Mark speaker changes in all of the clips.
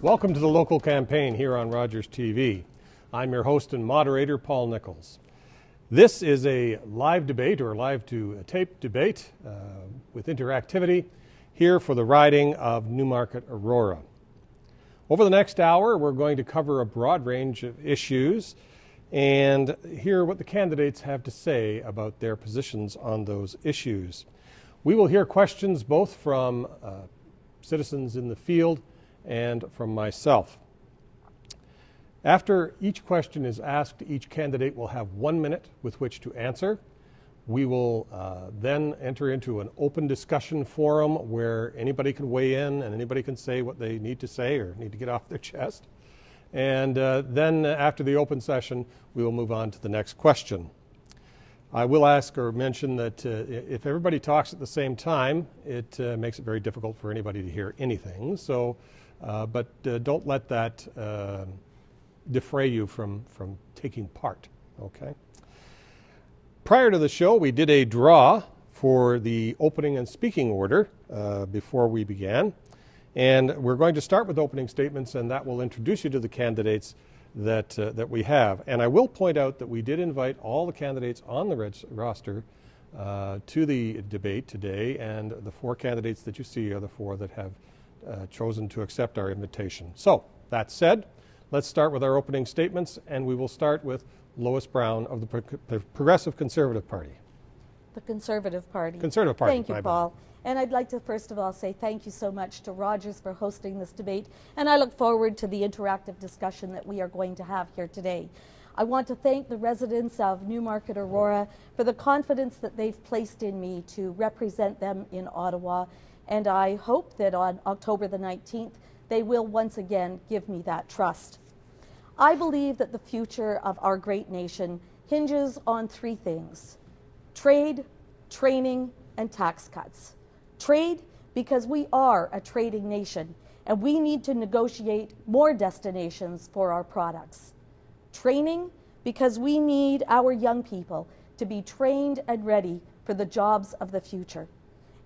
Speaker 1: Welcome to the local campaign here on Rogers TV. I'm your host and moderator, Paul Nichols. This is a live debate or live to tape debate with interactivity here for the riding of Newmarket-Aurora. Over the next hour, we're going to cover a broad range of issues and hear what the candidates have to say about their positions on those issues. We will hear questions both from citizens in the field and from myself. After each question is asked, each candidate will have 1 minute with which to answer. We will then enter into an open discussion forum where anybody can weigh in and anybody can say what they need to say or need to get off their chest. And then after the open session, we will move on to the next question. I will ask or mention that if everybody talks at the same time, it makes it very difficult for anybody to hear anything. So, but don't let that defray you from taking part, okay? Prior to the show, we did a draw for the opening and speaking order before we began. And we're going to start with opening statements, and that will introduce you to the candidates that we have. And I will point out that we did invite all the candidates on the roster to the debate today, and the 4 candidates that you see are the 4 that have chosen to accept our invitation. So, that said, let's start with our opening statements, and we will start with Lois Brown of the Progressive Conservative Party.
Speaker 2: The Conservative Party.
Speaker 1: Conservative Party.
Speaker 2: Thank you, Paul. And I'd like to first of all say thank you so much to Rogers for hosting this debate, and I look forward to the interactive discussion that we are going to have here today. I want to thank the residents of Newmarket-Aurora for the confidence that they've placed in me to represent them in Ottawa, and I hope that on October the 19th they will once again give me that trust. I believe that the future of our great nation hinges on 3 things: trade, training, and tax cuts. Trade, because we are a trading nation and we need to negotiate more destinations for our products. Training, because we need our young people to be trained and ready for the jobs of the future.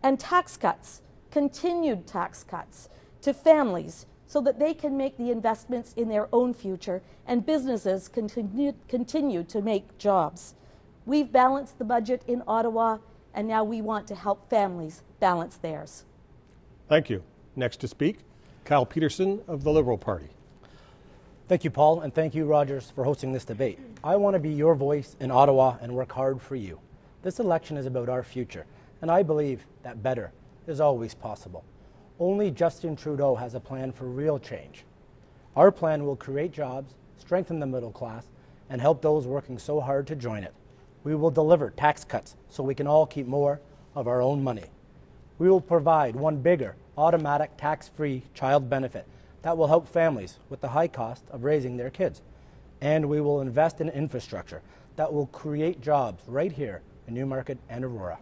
Speaker 2: And tax cuts, continued tax cuts to families so that they can make the investments in their own future and businesses continue to make jobs. We've balanced the budget in Ottawa, and now we want to help families balance theirs.
Speaker 1: Thank you. Next to speak, Kyle Peterson of the Liberal Party.
Speaker 3: Thank you, Paul, and thank you, Rogers, for hosting this debate. I want to be your voice in Ottawa and work hard for you. This election is about our future, and I believe that better is always possible. Only Justin Trudeau has a plan for real change. Our plan will create jobs, strengthen the middle class, and help those working so hard to join it. We will deliver tax cuts so we can all keep more of our own money. We will provide one bigger, automatic, tax-free child benefit that will help families with the high cost of raising their kids. And we will invest in infrastructure that will create jobs right here in Newmarket and Aurora.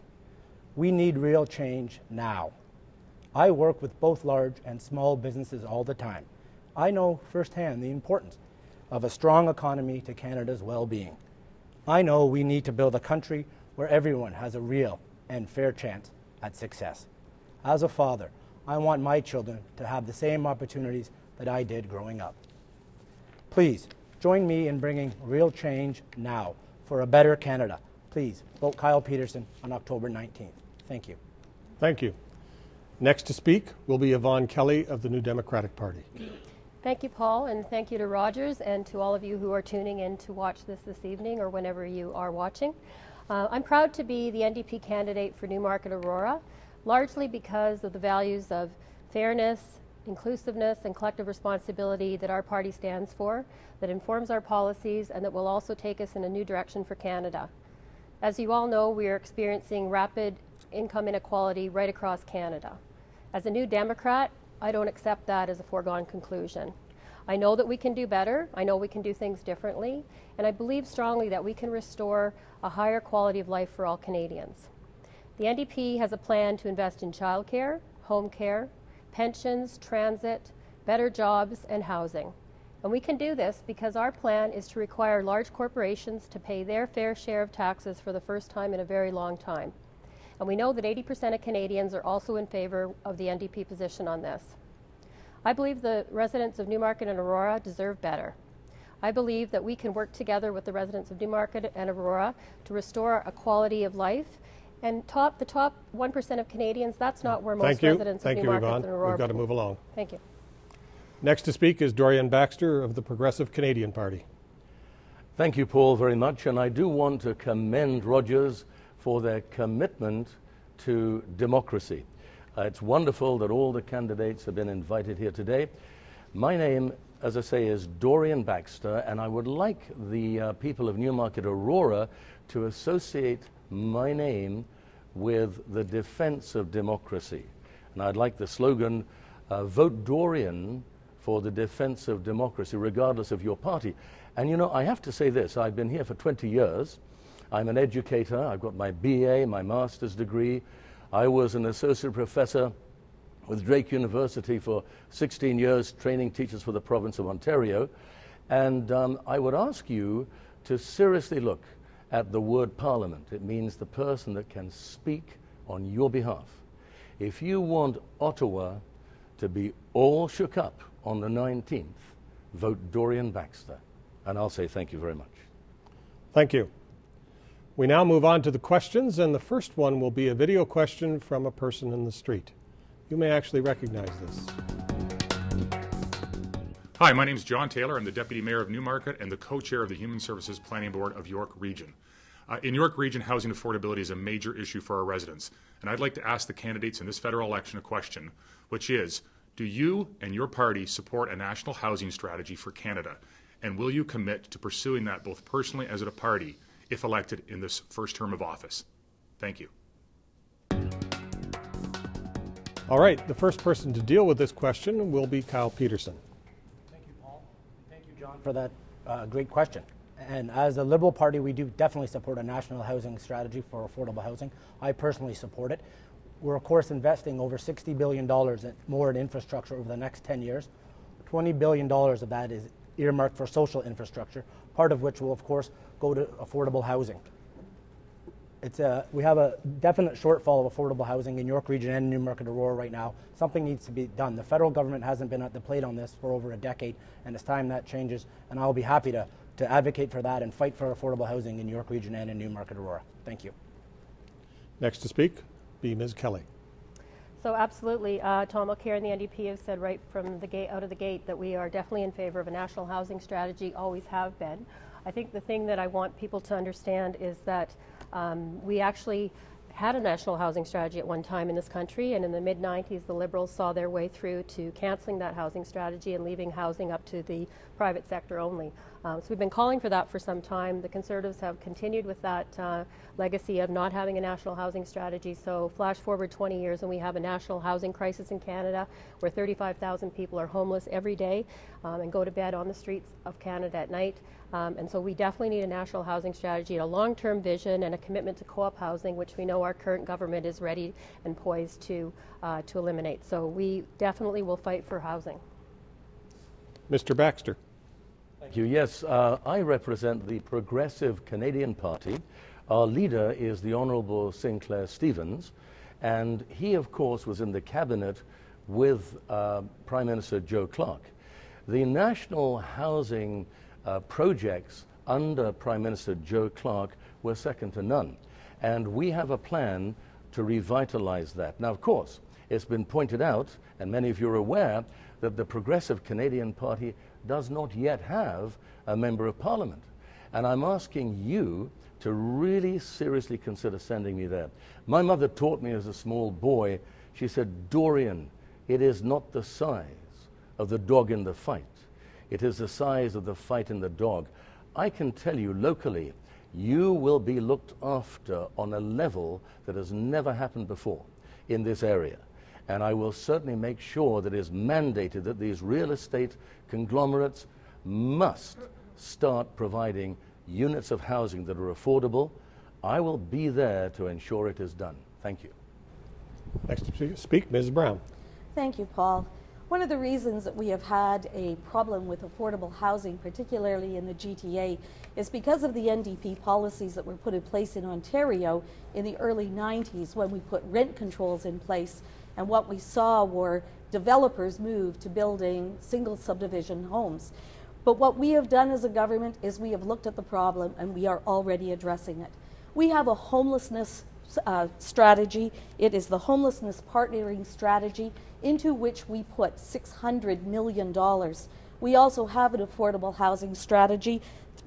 Speaker 3: We need real change now. I work with both large and small businesses all the time. I know firsthand the importance of a strong economy to Canada's well-being. I know we need to build a country where everyone has a real and fair chance at success. As a father, I want my children to have the same opportunities that I did growing up. Please join me in bringing real change now for a better Canada. Please vote Kyle Peterson on October 19th. Thank you.
Speaker 1: Thank you. Next to speak will be Yvonne Kelly of the New Democratic Party.
Speaker 4: Thank you, Paul, and thank you to Rogers and to all of you who are tuning in to watch this evening or whenever you are watching. I'm proud to be the NDP candidate for Newmarket-Aurora, largely because of the values of fairness, inclusiveness, and collective responsibility that our party stands for, that informs our policies, and that will also take us in a new direction for Canada. As you all know, we are experiencing rapid income inequality right across Canada. As a New Democrat, I don't accept that as a foregone conclusion. I know that we can do better, I know we can do things differently, and I believe strongly that we can restore a higher quality of life for all Canadians. The NDP has a plan to invest in childcare, home care, pensions, transit, better jobs, and housing. And we can do this because our plan is to require large corporations to pay their fair share of taxes for the first time in a very long time. And we know that 80% of Canadians are also in favor of the NDP position on this. I believe the residents of Newmarket and Aurora deserve better. I believe that we can work together with the residents of Newmarket and Aurora to restore a quality of life. And the top 1% of Canadians, that's not where most residents of Newmarket and Aurora.
Speaker 1: We've got to move along.
Speaker 4: Thank you.
Speaker 1: Next to speak is Dorian Baxter of the Progressive Canadian Party.
Speaker 5: Thank you, Paul, very much. And I do want to commend Rogers for their commitment to democracy. It's wonderful that all the candidates have been invited here today. My name, as I say, is Dorian Baxter, and I would like the people of Newmarket-Aurora to associate my name with the defense of democracy. And I'd like the slogan, vote Dorian for the defense of democracy, regardless of your party. And you know, I have to say this, I've been here for 20 years. I'm an educator, I've got my BA, my master's degree. I was an associate professor with Drake University for 16 years, training teachers for the province of Ontario. And I would ask you to seriously look at the word parliament. It means the person that can speak on your behalf. If you want Ottawa to be all shook up on the 19th, vote Dorian Baxter. And I'll say thank you very much.
Speaker 1: Thank you. We now move on to the questions, and the first one will be a video question from a person in the street. You may actually recognize this.
Speaker 6: Hi, my name is John Taylor. I'm the Deputy Mayor of Newmarket and the Co-Chair of the Human Services Planning Board of York Region. In York Region, housing affordability is a major issue for our residents, and I'd like to ask the candidates in this federal election a question, which is, do you and your party support a national housing strategy for Canada, and will you commit to pursuing that both personally as a party if elected in this first term of office? Thank you.
Speaker 1: All right, the first person to deal with this question will be Kyle Peterson.
Speaker 3: Thank you, Paul. Thank you, John, for that great question. And as a Liberal Party, we do definitely support a national housing strategy for affordable housing. I personally support it. We're, of course, investing over $60 billion more in infrastructure over the next 10 years. $20 billion of that is earmarked for social infrastructure, part of which will, of course, go to affordable housing. We have a definite shortfall of affordable housing in York Region and Newmarket-Aurora right now. Something needs to be done. The federal government hasn't been at the plate on this for over a decade, and it's time that changes, and I'll be happy to advocate for that and fight for affordable housing in York Region and in Newmarket-Aurora. Thank you.
Speaker 1: Next to speak, be Ms. Kelly.
Speaker 4: So absolutely, Tom Mulcair and the NDP have said right from the gate, out of the gate, that we are definitely in favor of a national housing strategy, always have been. I think the thing that I want people to understand is that we actually had a national housing strategy at one time in this country, and in the mid-90s the Liberals saw their way through to cancelling that housing strategy and leaving housing up to the private sector only. So we've been calling for that for some time. The Conservatives have continued with that legacy of not having a national housing strategy. So flash forward 20 years and we have a national housing crisis in Canada where 35,000 people are homeless every day and go to bed on the streets of Canada at night. And so we definitely need a national housing strategy and a long-term vision and a commitment to co-op housing, which we know our current government is ready and poised to eliminate. So we definitely will fight for housing.
Speaker 1: Mr. Baxter.
Speaker 5: Thank you. Yes, I represent the Progressive Canadian Party. Our leader is the Honourable Sinclair Stevens, and he, of course, was in the cabinet with Prime Minister Joe Clark. The national housing projects under Prime Minister Joe Clark were second to none, and we have a plan to revitalize that. Now, of course, it's been pointed out, and many of you are aware, that the Progressive Canadian Party does not yet have a Member of Parliament. And I'm asking you to really seriously consider sending me there. My mother taught me as a small boy, she said, Dorian, it is not the size of the dog in the fight. It is the size of the fight in the dog. I can tell you locally, you will be looked after on a level that has never happened before in this area. And I will certainly make sure that it is mandated that these real estate conglomerates must start providing units of housing that are affordable. I will be there to ensure it is done. Thank you.
Speaker 1: Next to speak, Ms. Brown.
Speaker 2: Thank you, Paul. One of the reasons that we have had a problem with affordable housing, particularly in the GTA, is because of the NDP policies that were put in place in Ontario in the early 90s when we put rent controls in place and what we saw were developers move to building single subdivision homes. But what we have done as a government is we have looked at the problem and we are already addressing it. We have a homelessness strategy. It is the homelessness partnering strategy into which we put $600 million. We also have an affordable housing strategy.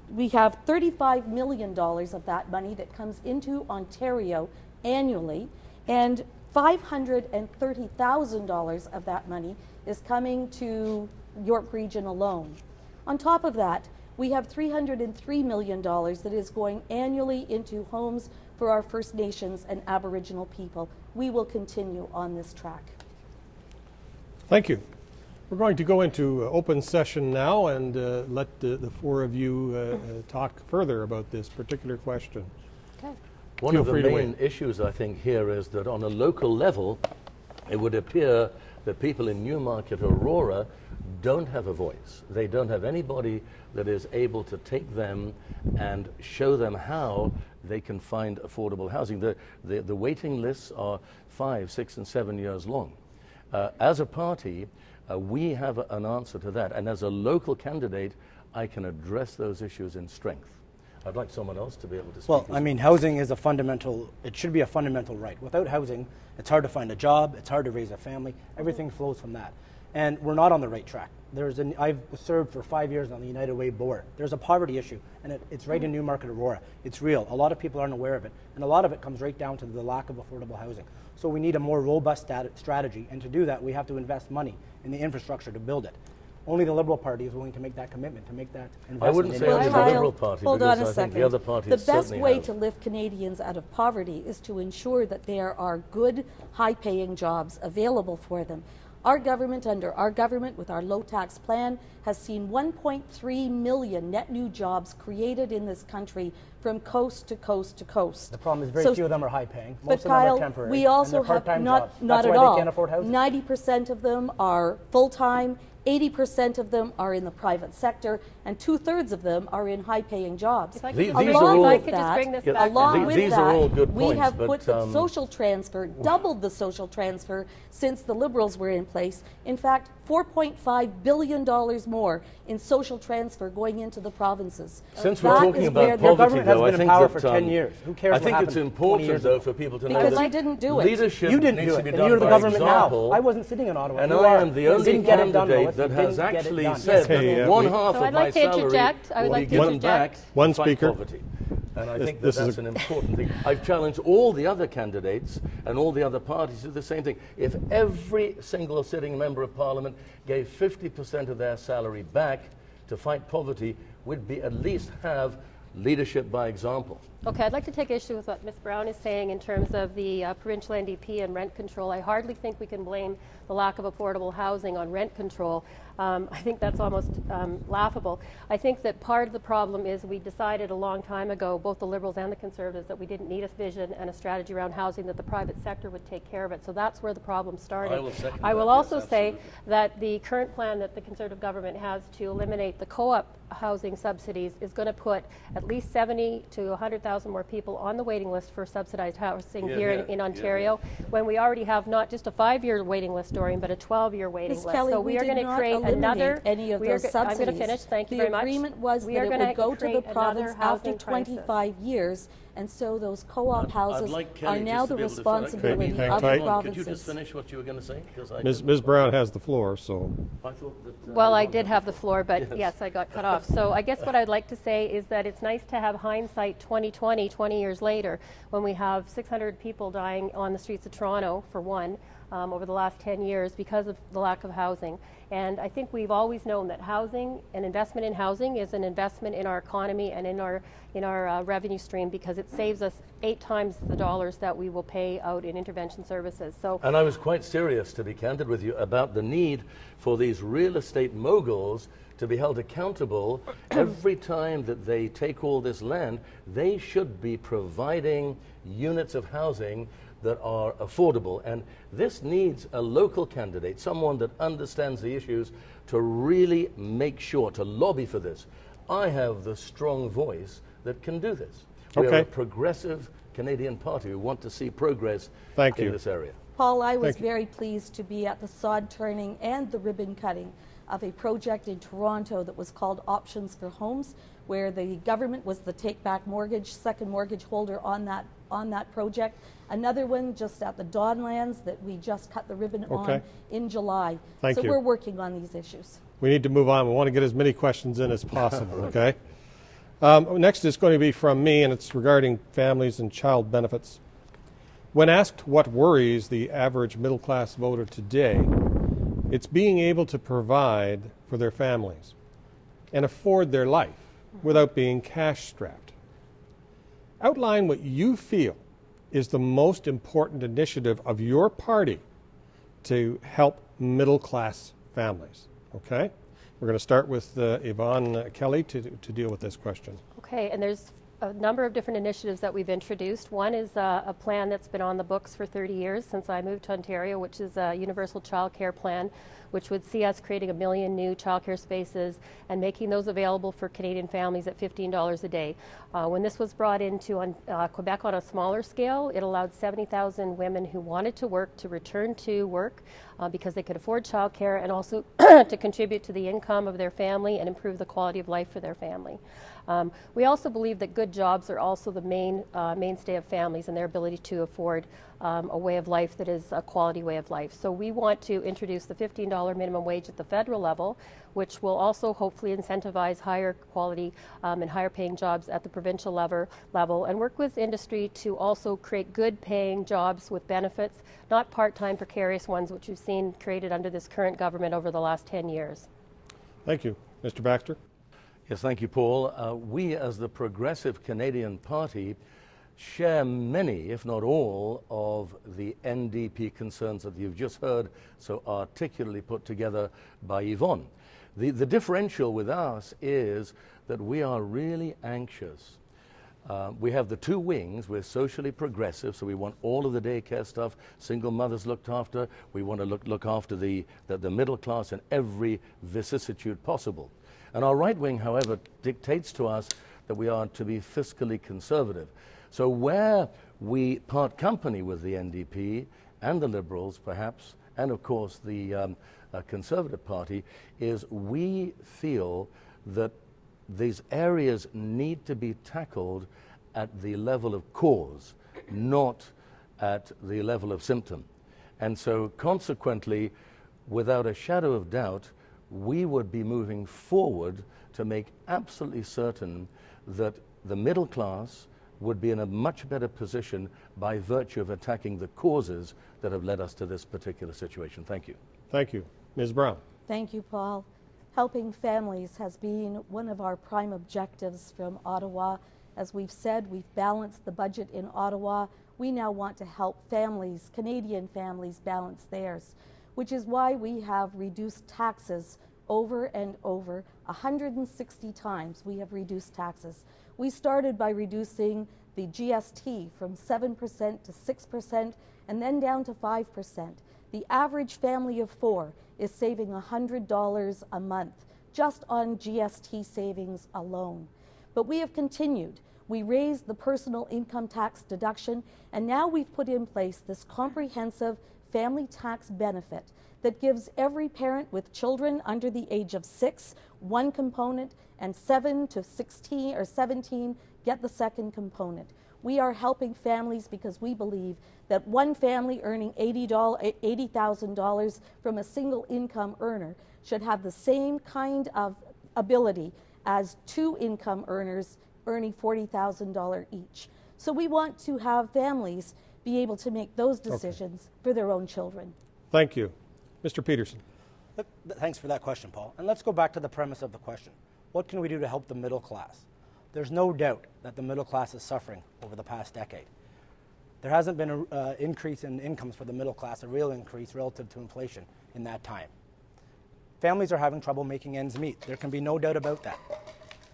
Speaker 2: We have $35 million of that money that comes into Ontario annually, and $530,000 of that money is coming to York Region alone. On top of that, we have $303 million that is going annually into homes for our First Nations and Aboriginal people. We will continue on this track.
Speaker 1: Thank you. We're going to go into open session now and let the four of you talk further about this particular question.
Speaker 2: Okay.
Speaker 5: One of the main issues, I think, here is that on a local level, it would appear that people in Newmarket-Aurora don't have a voice. They don't have anybody that is able to take them and show them how they can find affordable housing. The waiting lists are 5, 6, and 7 years long. As a party, we have an answer to that, and as a local candidate, I can address those issues in strength. I'd like someone else to be able to speak.
Speaker 3: Well, I mean, housing is a fundamental, it should be a fundamental right. Without housing, it's hard to find a job, it's hard to raise a family, everything flows from that. And we're not on the right track. I've served for 5 years on the United Way board. There's a poverty issue, and it's right in Newmarket-Aurora. It's real. A lot of people aren't aware of it, and a lot of it comes right down to the lack of affordable housing. So we need a more robust strategy, and to do that, we have to invest money in the infrastructure to build it. Only the Liberal Party is willing to make that commitment, to make that investment.
Speaker 5: I wouldn't say only the Liberal Party,
Speaker 2: hold on
Speaker 5: because
Speaker 2: a
Speaker 5: I think
Speaker 2: second.
Speaker 5: the other parties
Speaker 2: The best
Speaker 5: certainly
Speaker 2: way
Speaker 5: have.
Speaker 2: to lift Canadians out of poverty is to ensure that there are good, high-paying jobs available for them. Our government, under our government, with our low-tax plan, has seen 1.3 million net new jobs created in this country from coast to coast to coast.
Speaker 3: The problem is very few of them are high-paying. Most of
Speaker 2: Kyle,
Speaker 3: them are temporary.
Speaker 2: we also have not
Speaker 3: That's
Speaker 2: at
Speaker 3: why
Speaker 2: all.
Speaker 3: They can't afford housing.
Speaker 2: 90% of them are full-time, 80% of them are in the private sector, and 2/3 of them are in high-paying jobs.
Speaker 4: If I
Speaker 5: These
Speaker 4: could
Speaker 5: are all-
Speaker 4: just bring this back.
Speaker 2: Along with
Speaker 5: These are all good
Speaker 2: we
Speaker 5: points,
Speaker 2: have
Speaker 5: but,
Speaker 2: put the social transfer, doubled the social transfer since the Liberals were in place. In fact, $4.5 billion more in social transfer going into the provinces.
Speaker 5: Since we're
Speaker 2: That
Speaker 5: talking
Speaker 2: is
Speaker 5: about
Speaker 2: where
Speaker 3: Your
Speaker 5: poverty,
Speaker 3: government has
Speaker 5: though,
Speaker 3: been
Speaker 5: I
Speaker 3: in
Speaker 5: think
Speaker 3: power
Speaker 5: that,
Speaker 3: for 10 years. Who cares
Speaker 5: I
Speaker 3: what
Speaker 5: think it's
Speaker 3: happened 20
Speaker 5: important,
Speaker 3: years
Speaker 5: though,
Speaker 3: ago?
Speaker 5: for people to
Speaker 2: Because
Speaker 5: know that
Speaker 2: you didn't do it.
Speaker 5: leadership
Speaker 3: You didn't
Speaker 5: needs
Speaker 3: do
Speaker 5: to
Speaker 3: it,
Speaker 5: be
Speaker 3: and
Speaker 5: done
Speaker 3: you're the
Speaker 5: by
Speaker 3: government
Speaker 5: example.
Speaker 3: now. I wasn't sitting in Ottawa.
Speaker 5: And
Speaker 3: You
Speaker 5: I
Speaker 3: are.
Speaker 5: am the
Speaker 3: You
Speaker 5: only
Speaker 3: didn't get it done,
Speaker 5: candidate
Speaker 3: Lois.
Speaker 5: that
Speaker 3: You
Speaker 5: has
Speaker 3: didn't get it
Speaker 5: actually
Speaker 3: done.
Speaker 5: said
Speaker 1: Hey,
Speaker 5: that one half
Speaker 4: So
Speaker 5: of
Speaker 4: I'd
Speaker 5: my
Speaker 4: like to
Speaker 5: salary
Speaker 4: interject. I would
Speaker 5: will
Speaker 4: like
Speaker 5: be
Speaker 4: to
Speaker 5: given back
Speaker 4: interject.
Speaker 1: One
Speaker 5: to fight
Speaker 1: speaker.
Speaker 5: poverty. And I think
Speaker 1: this is
Speaker 5: that's an important thing. I've challenged all the other candidates and all the other parties to do the same thing. If every single sitting member of Parliament gave 50% of their salary back to fight poverty, we'd at least have leadership by example.
Speaker 4: Okay, I'd like to take issue with what Ms. Brown is saying in terms of the provincial NDP and rent control. I hardly think we can blame the lack of affordable housing on rent control. I think that's almost laughable. I think that part of the problem is we decided a long time ago, both the Liberals and the Conservatives, that we didn't need a vision and a strategy around housing, that the private sector would take care of it. So that's where the problem started.
Speaker 5: I will second
Speaker 4: I will
Speaker 5: that,
Speaker 4: also
Speaker 5: yes,
Speaker 4: say
Speaker 5: absolutely.
Speaker 4: that the current plan that the Conservative government has to eliminate the co-op housing subsidies is going to put at least 70 to 100,000 more people on the waiting list for subsidized housing here in Ontario, when we already have not just a 5-year waiting list, Dorian, but a 12-year waiting
Speaker 2: Ms.
Speaker 4: list.
Speaker 2: Kelly,
Speaker 4: so
Speaker 2: we
Speaker 4: we are
Speaker 2: did
Speaker 4: going to
Speaker 2: not
Speaker 4: create
Speaker 2: eliminate
Speaker 4: another.
Speaker 2: any of those subsidies.
Speaker 4: I'm going to finish. Thank you very much.
Speaker 2: The agreement was
Speaker 4: We
Speaker 2: that
Speaker 4: are
Speaker 2: it
Speaker 4: gonna
Speaker 2: would go to the
Speaker 4: create another
Speaker 2: province after
Speaker 4: housing crisis.
Speaker 2: 25 years, and so those co-op houses
Speaker 5: like Kelly
Speaker 2: are now
Speaker 5: just to
Speaker 2: the
Speaker 5: be able to
Speaker 2: responsibility
Speaker 1: Okay, hang
Speaker 2: of the
Speaker 1: tight.
Speaker 5: Could
Speaker 2: provinces.
Speaker 5: you just finish what you were going to say? Because I
Speaker 1: Ms. Brown has the floor, so.
Speaker 5: I thought that,
Speaker 4: Well, I
Speaker 5: Yvonne
Speaker 4: did
Speaker 5: had
Speaker 4: have the floor, but yes, I got cut off. So I guess what I'd like to say is that it's nice to have hindsight 2020, 20 years later, when we have 600 people dying on the streets of Toronto, for one, over the last 10 years because of the lack of housing. And I think we've always known that housing, an investment in housing, is an investment in our economy and in our revenue stream, because it saves us 8 times the dollars that we will pay out in intervention services. So.
Speaker 5: And I was quite serious, to be candid with you, about the need for these real estate moguls to be held accountable. Every time that they take all this land, they should be providing units of housing that are affordable. And this needs a local candidate, someone that understands the issues, to really make sure, to lobby for this. I have the strong voice that can do this. We are
Speaker 1: Okay.
Speaker 5: a progressive Canadian party who want to see progress
Speaker 1: Thank
Speaker 5: in
Speaker 1: you.
Speaker 5: this area.
Speaker 2: Paul, I was very pleased to be at the sod turning and the ribbon cutting of a project in Toronto that was called Options for Homes, where the government was the take-back mortgage, second mortgage holder on that project. Another one just at the Dawnlands that we just cut the ribbon on in July.
Speaker 1: Thank you.
Speaker 2: So we're working on these issues.
Speaker 1: We need to move on. We want to get as many questions in as possible, okay? Next is going to be from me, and it's regarding families and child benefits. When asked what worries the average middle-class voter today, it's being able to provide for their families and afford their life without being cash-strapped. Outline what you feel is the most important initiative of your party to help middle-class families. Okay? We're going to start with Yvonne Kelly to deal with this question.
Speaker 4: Okay, and there's a number of different initiatives that we've introduced. One is a plan that's been on the books for 30 years since I moved to Ontario, which is a universal childcare plan, which would see us creating 1 million new childcare spaces and making those available for Canadian families at $15 a day. When this was brought into Quebec on a smaller scale, it allowed 70,000 women who wanted to work to return to work because they could afford childcare and also to contribute to the income of their family and improve the quality of life for their family. We also believe that good jobs are also the mainstay of families and their ability to afford a way of life that is a quality way of life. So we want to introduce the $15 minimum wage at the federal level, which will also hopefully incentivize higher quality and higher paying jobs at the provincial level, and work with industry to also create good paying jobs with benefits, not part-time precarious ones, which we've seen created under this current government over the last 10 years.
Speaker 1: Thank you. Mr. Baxter?
Speaker 5: Yes, thank you, Paul. We, as the Progressive Canadian Party, share many, if not all, of the NDP concerns that you've just heard so articulately put together by Yvonne. The differential with us is that we are really anxious. We have the two wings. We're socially progressive, so we want all of the daycare stuff, single mothers looked after. We want to look after the middle class in every vicissitude possible. And our right wing, however, dictates to us that we are to be fiscally conservative. So where we part company with the NDP and the Liberals, perhaps, and of course the Conservative Party, is we feel that these areas need to be tackled at the level of cause, not at the level of symptom. And so consequently, without a shadow of doubt, we would be moving forward to make absolutely certain that the middle class would be in a much better position by virtue of attacking the causes that have led us to this particular situation. Thank you.
Speaker 1: Thank you. Ms. Brown?
Speaker 2: Thank you, Paul. Helping families has been one of our prime objectives from Ottawa. As we've said, we've balanced the budget in Ottawa. We now want to help families, Canadian families, balance theirs, which is why we have reduced taxes over and over. 160 times we have reduced taxes. We started by reducing the GST from 7% to 6% and then down to 5%. The average family of 4 is saving $100 a month just on GST savings alone. But we have continued. We raised the personal income tax deduction, and now we've put in place this comprehensive family tax benefit that gives every parent with children under the age of 6 one component, and 7 to 16 or 17 get the second component. We are helping families because we believe that one family earning $80,000 from a single income earner should have the same kind of ability as 2 income earners earning $40,000 each. So we want to have families be able to make those decisions for their own children.
Speaker 1: Thank you. Mr. Peterson?
Speaker 3: Thanks for that question, Paul. And let's go back to the premise of the question. What can we do to help the middle class? There's no doubt that the middle class is suffering over the past decade. There hasn't been an increase in incomes for the middle class, a real increase relative to inflation in that time. Families are having trouble making ends meet. There can be no doubt about that.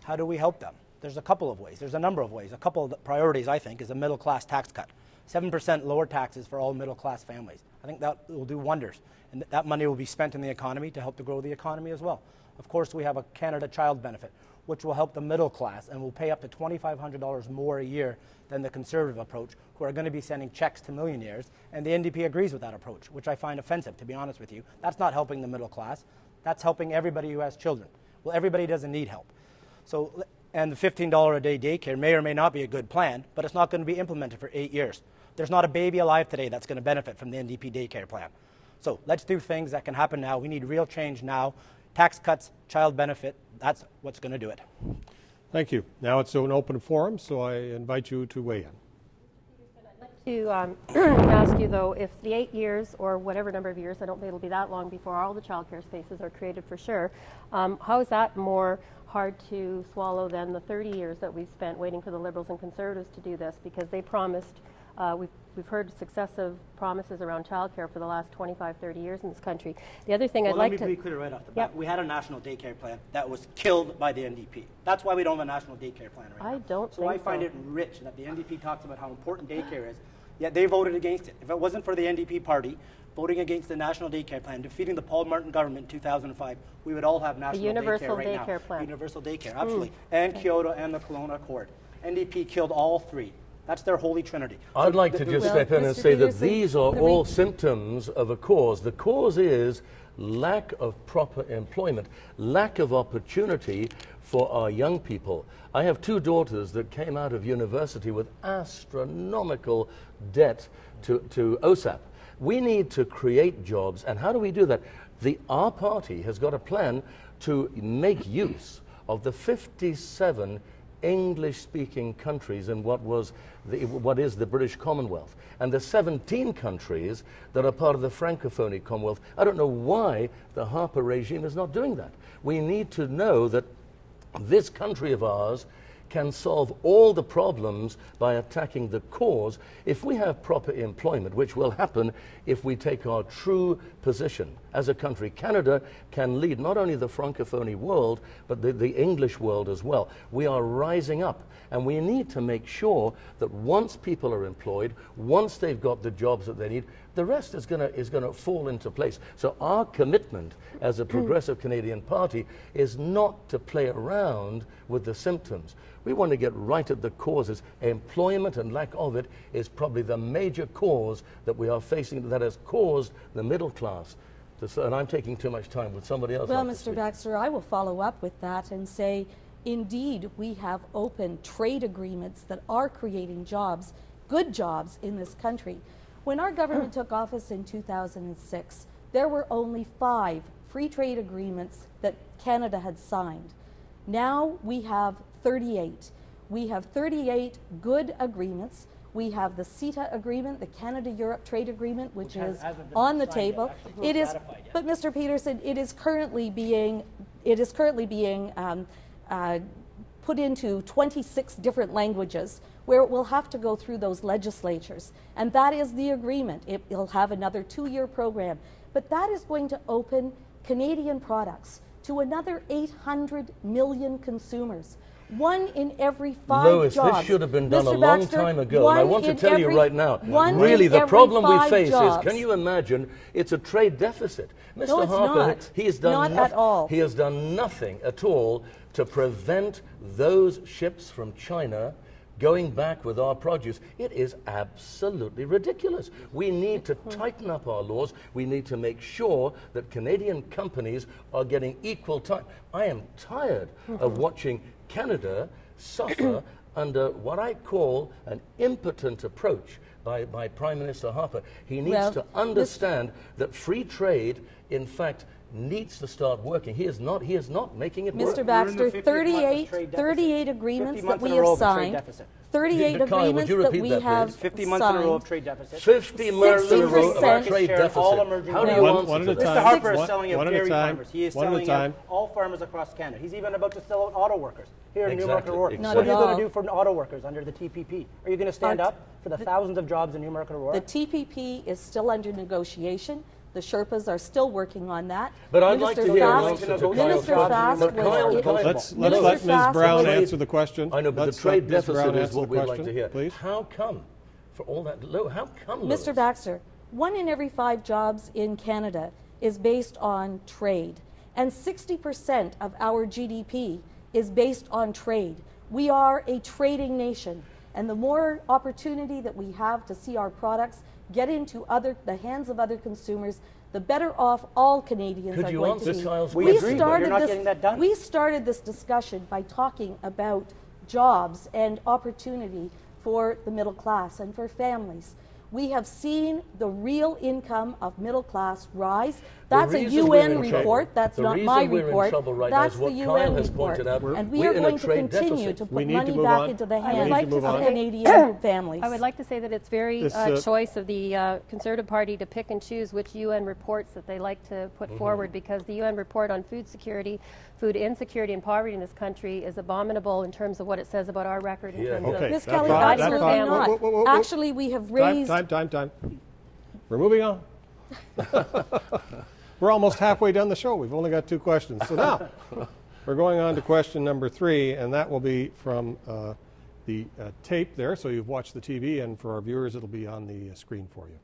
Speaker 3: How do we help them? There's a couple of ways. There's a number of ways. A couple of priorities, I think, is a middle class tax cut. 7% lower taxes for all middle class families. I think that will do wonders. And that money will be spent in the economy to help to grow the economy as well. Of course, we have a Canada Child benefit. which will help the middle class and will pay up to $2,500 more a year than the Conservative approach, who are going to be sending checks to millionaires. And the NDP agrees with that approach, which I find offensive, to be honest with you. That's not helping the middle class. That's helping everybody who has children. Well, everybody doesn't need help. So, and the $15 a day daycare may or may not be a good plan, but it's not going to be implemented for 8 years. There's not a baby alive today that's going to benefit from the NDP daycare plan. So let's do things that can happen now. We need real change now. Tax cuts, child benefit, that's what's going to do it.
Speaker 1: Thank you. Now it's an open forum, so I invite you to weigh in.
Speaker 4: I'd like to ask you, though, if the 8 years or whatever number of years, I don't think it'll be that long before all the childcare spaces are created for sure, how is that more hard to swallow than the 30 years that we've spent waiting for the Liberals and Conservatives to do this? Because they promised, we've heard successive promises around childcare for the last 25, 30 years in this country. The other thing I'd like to...
Speaker 3: Let me be clear right off the bat. We had a national daycare plan that was killed by the NDP. That's why we don't have a national daycare plan right now.
Speaker 4: I don't think so.
Speaker 3: So I find it rich that the NDP talks about how important daycare is, yet they voted against it. If it wasn't for the NDP party voting against the national daycare plan, defeating the Paul Martin government in 2005, we would all have national
Speaker 4: universal
Speaker 3: daycare right now.
Speaker 4: Plan.
Speaker 3: Universal daycare, absolutely. And Kyoto and the Kelowna Accord. NDP killed all three. That's their holy trinity.
Speaker 5: I'd like to just step in and say that these are all symptoms of a cause. The cause is lack of proper employment, lack of opportunity for our young people. I have two daughters that came out of university with astronomical debt to OSAP. We need to create jobs, and how do we do that? Our party has got a plan to make use of the 57 English-speaking countries in what is the British Commonwealth, and the 17 countries that are part of the Francophonie Commonwealth. I don't know why the Harper regime is not doing that. We need to know that this country of ours can solve all the problems by attacking the cause if we have proper employment, which will happen if we take our true position as a country. Canada can lead not only the Francophonie world, but the English world as well. We are rising up, and we need to make sure that once people are employed, once they've got the jobs that they need, the rest is going to fall into place. So our commitment as a progressive Canadian party is not to play around with the symptoms. We want to get right at the causes. Employment and lack of it is probably the major cause that we are facing, that has caused the middle class. And I'm taking too much time. Would somebody else?
Speaker 2: Well,
Speaker 5: like
Speaker 2: Mr. Baxter, I will follow up with that and say, indeed, we have open trade agreements that are creating jobs, good jobs in this country. When our government took office in 2006, there were only 5 free trade agreements that Canada had signed. Now we have 38. We have 38 good agreements. We have the CETA agreement, the Canada-Europe trade agreent, which is on the table. It is, but Mr. Peterson, it is currently being put into 26 different languages, where it will have to go through those legislatures. And that is the agreement. It'll have another 2-year program. But that is going to open Canadian products to another 800 million consumers. 1 in every 5
Speaker 5: Lois,
Speaker 2: jobs.
Speaker 5: this should have been done
Speaker 2: Mr.
Speaker 5: a long
Speaker 2: Baxter,
Speaker 5: time ago. And I want to tell you right now, really, the problem we face is, can you imagine, it's a trade deficit. Mr.
Speaker 2: No, it's
Speaker 5: Harper,
Speaker 2: not.
Speaker 5: He has done
Speaker 2: not at all.
Speaker 5: He has done nothing at all to prevent those ships from China going back with our produce. It is absolutely ridiculous. We need to tighten up our laws. We need to make sure that Canadian companies are getting equal time. I am tired of watching Canada suffer under what I call an impotent approach by Prime Minister Harper. He needs to understand that free trade, in fact, needs to start working. He is not making it work.
Speaker 2: Mr. Baxter, 38 agreements that we have signed. 38 agreements that we have
Speaker 3: 50 months in a row of trade deficit.
Speaker 5: 50 months in a row of trade deficit.
Speaker 3: How
Speaker 5: do you answer to that?
Speaker 3: Mr. Harper is selling out dairy farmers. He is selling out all farmers across Canada. He's even about to sell out auto workers here in Newmarket-Aurora. What are you going to do for auto workers under the TPP? Are you going to stand up for the thousands of jobs in Newmarket-Aurora?
Speaker 2: The TPP is still under negotiation. The Sherpas are still working on that.
Speaker 5: But I'd like to hear an answer to
Speaker 2: Minister Fast
Speaker 1: let's let Ms. Brown answer the question.
Speaker 5: I know, but the trade deficit is what we'd
Speaker 1: like
Speaker 5: to hear.
Speaker 1: Please.
Speaker 5: How come, for all that low, how come,
Speaker 2: Mr. Baxter, 1 in every 5 jobs in Canada is based on trade, and 60% of our GDP is based on trade. We are a trading nation, and the more opportunity that we have to see our products get into the hands of other consumers, the better off all Canadians are going to be.
Speaker 3: We agree, but you're not getting that done.
Speaker 2: We started this discussion by talking about jobs and opportunity for the middle class and for families. We have seen the real income of middle class rise. That's a UN report. That's not my report. That's the UN report. And we are going to continue to put money back into the hands of Canadian families.
Speaker 4: I would like to say that it's very choice of the Conservative Party to pick and choose which UN reports that they like to put forward, because the UN report on food security, food insecurity and poverty in this country is abominable in terms of what it says about our record in terms of
Speaker 2: Ms. Kelly, absolutely not. Actually, we have raised...
Speaker 1: Time. We're moving on. We're almost halfway down the show. We've only got 2 questions. So now we're going on to question number 3, and that will be from the tape there. So you've watched the TV, and for our viewers, it'll be on the screen for you.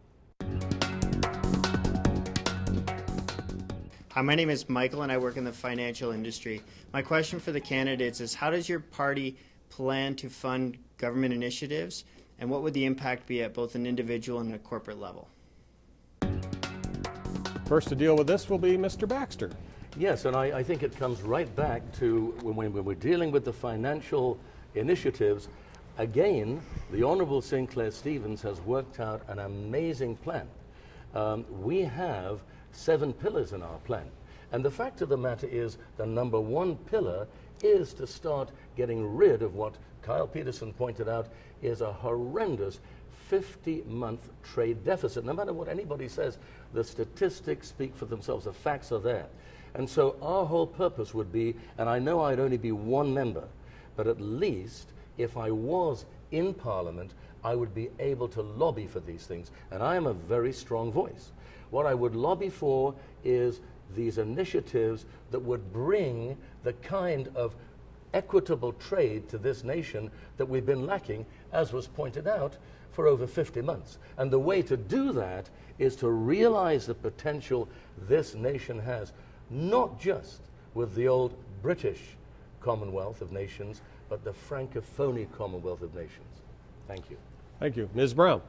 Speaker 7: Hi, my name is Michael, and I work in the financial industry. My question for the candidates is, how does your party plan to fund government initiatives, and what would the impact be at both an individual and a corporate level?
Speaker 1: First to deal with this will be Mr. Baxter.
Speaker 5: Yes, and I think it comes right back to when we're dealing with the financial initiatives. Again, the Honourable Sinclair Stevens has worked out an amazing plan. We have 7 pillars in our plan. And the fact of the matter is, the number 1 pillar is to start getting rid of what Kyle Peterson pointed out is a horrendous 50-month trade deficit. No matter what anybody says, the statistics speak for themselves. The facts are there. And so our whole purpose would be, and I know I'd only be 1 member, but at least if I was in Parliament, I would be able to lobby for these things. And I am a very strong voice. What I would lobby for is these initiatives that would bring the kind of equitable trade to this nation that we've been lacking, as was pointed out, for over 50 months. And the way to do that is to realize the potential this nation has, not just with the old British Commonwealth of Nations, but the Francophone Commonwealth of Nations. Thank you.
Speaker 1: Thank you. Ms. Brown.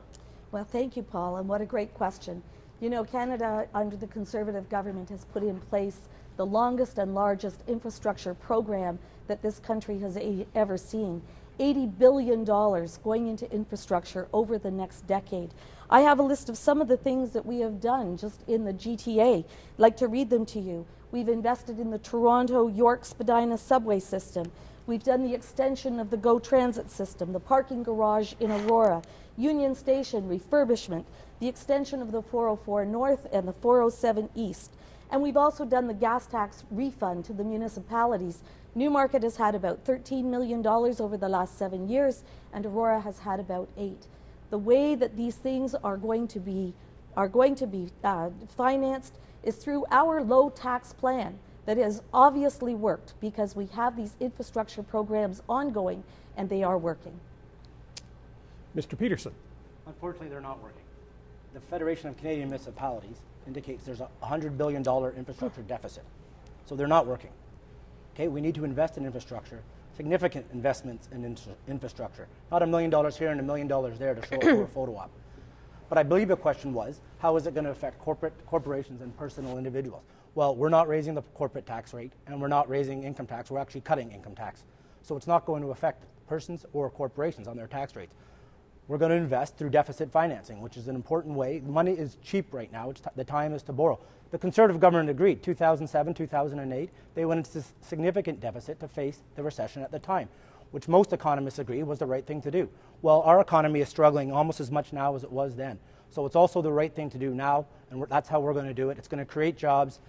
Speaker 2: Well, thank you, Paul, and what a great question. You know, Canada, under the Conservative government, has put in place the longest and largest infrastructure program that this country has ever seen. $80 billion going into infrastructure over the next decade. I have a list of some of the things that we have done just in the GTA. I'd like to read them to you. We've invested in the Toronto-York-Spadina subway system. We've done the extension of the GO Transit system, the parking garage in Aurora, Union Station refurbishment, the extension of the 404 North and the 407 East. And we've also done the gas tax refund to the municipalities. Newmarket has had about $13 million over the last 7 years, and Aurora has had about 8. The way that these things are going to be financed is through our low tax plan that has obviously worked, because we have these infrastructure programs ongoing and they are working.
Speaker 1: Mr. Peterson.
Speaker 3: Unfortunately, they're not working. The Federation of Canadian Municipalities indicates there's a $100 billion infrastructure deficit. So they're not working. Okay, we need to invest in infrastructure, significant investments in infrastructure, not $1 million here and $1 million there to show up for a photo op. But I believe the question was, how is it going to affect corporations and personal individuals? Well, we're not raising the corporate tax rate, and we're not raising income tax. We're actually cutting income tax. So it's not going to affect persons or corporations on their tax rates. We're going to invest through deficit financing, which is an important way. Money is cheap right now. The time is to borrow. The Conservative government agreed. 2007, 2008, they went into significant deficit to face the recession at the time, which most economists agree was the right thing to do. Well, our economy is struggling almost as much now as it was then. So it's also the right thing to do now, and that's how we're going to do it. It's going to create jobs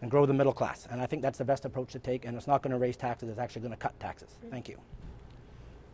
Speaker 3: and grow the middle class. And I think that's the best approach to take, and it's not going to raise taxes. It's actually going to cut taxes. Thank you.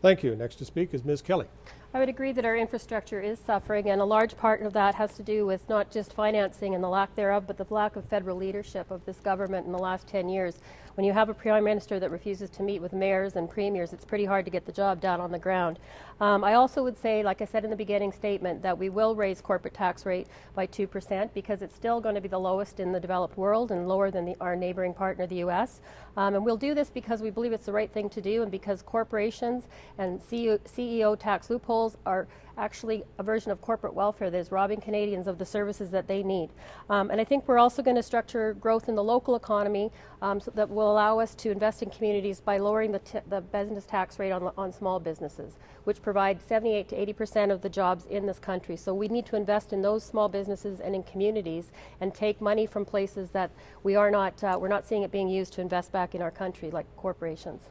Speaker 1: Thank you. Next to speak is Ms. Kelly.
Speaker 4: I would agree that our infrastructure is suffering, and a large part of that has to do with not just financing and the lack thereof, but the lack of federal leadership of this government in the last 10 years. when you have a Prime Minister that refuses to meet with mayors and premiers, it's pretty hard to get the job done on the ground. I also would say, like I said in the beginning statement, that we will raise corporate tax rate by 2% because it's still going to be the lowest in the developed world and lower than our neighboring partner, the U.S. And we'll do this because we believe it's the right thing to do, and because corporations and CEO tax loopholes are actually a version of corporate welfare that is robbing Canadians of the services that they need. And I think we're also going to structure growth in the local economy so that will allow us to invest in communities by lowering the business tax rate on small businesses, which provide 78 to 80% of the jobs in this country. So we need to invest in those small businesses and in communities and take money from places that we're not seeing it being used to invest back in our country, like corporations.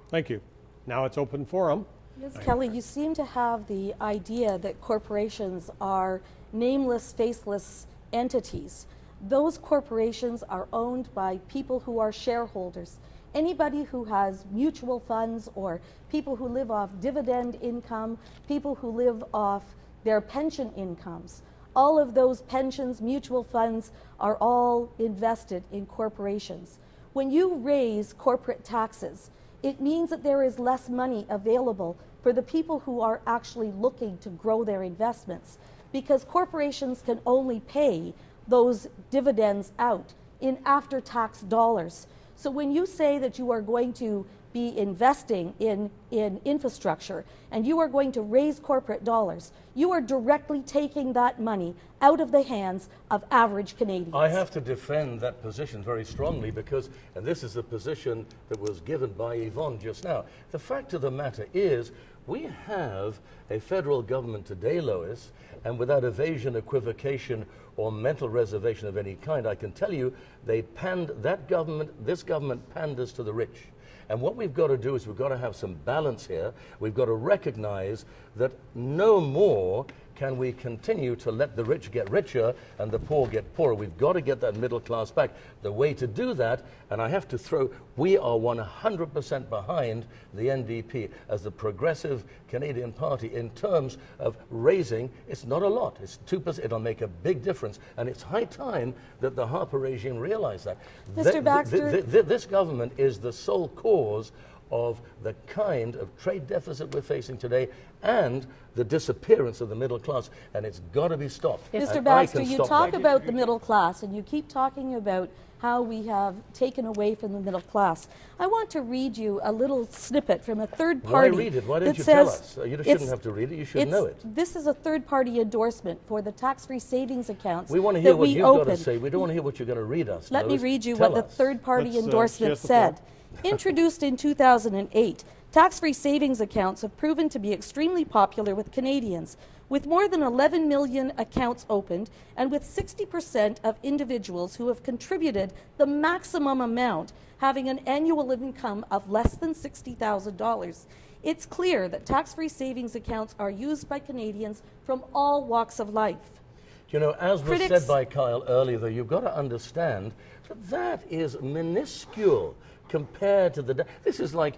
Speaker 1: Thank you. Now it's open forum.
Speaker 2: Ms. Kelly, you seem to have the idea that corporations are nameless, faceless entities. Those corporations are owned by people who are shareholders. Anybody who has mutual funds or people who live off dividend income, people who live off their pension incomes, all of those pensions, mutual funds are all invested in corporations. When you raise corporate taxes, it means that there is less money available for the people who are actually looking to grow their investments, because corporations can only pay those dividends out in after-tax dollars. So when you say that you are going to be investing in infrastructure and you are going to raise corporate dollars, you are directly taking that money out of the hands of average Canadians.
Speaker 5: I have to defend that position very strongly because, and this is the position that was given by Yvonne just now, the fact of the matter is we have a federal government today, Lois, and without evasion, equivocation, or mental reservation of any kind, I can tell you this government panders to the rich. And what we've got to do is we've got to have some balance here. We've got to recognize that no more can we continue to let the rich get richer and the poor get poorer. We've got to get that middle class back. The way to do that, and I have to throw, we are 100% behind the NDP as the progressive Canadian Party in terms of raising. It's not a lot. It's 2%. It'll make a big difference. And it's high time that the Harper regime realize that.
Speaker 2: Mr. Baxter.
Speaker 5: This government is the sole cause of the kind of trade deficit we're facing today and the disappearance of the middle class, and it's got to be stopped.
Speaker 2: Mr. Baxter, you talk about the middle class, and you keep talking about how we have taken away from the middle class. I want to read you a little snippet from a third party.
Speaker 5: Why read it? Why don't you tell us? You shouldn't have to read it. You should know it.
Speaker 2: This is a third-party endorsement for the tax-free savings accounts.
Speaker 5: We want to hear what you've got to say. We don't want to hear what you're going to read us.
Speaker 2: Let me read you what the third-party endorsement said. Introduced in 2008, tax-free savings accounts have proven to be extremely popular with Canadians, with more than 11 million accounts opened and with 60% of individuals who have contributed the maximum amount having an annual income of less than $60,000. It's clear that tax-free savings accounts are used by Canadians from all walks of life.
Speaker 5: You know, as was said by Kyle earlier, though, you've got to understand that that is minuscule compared to this is like,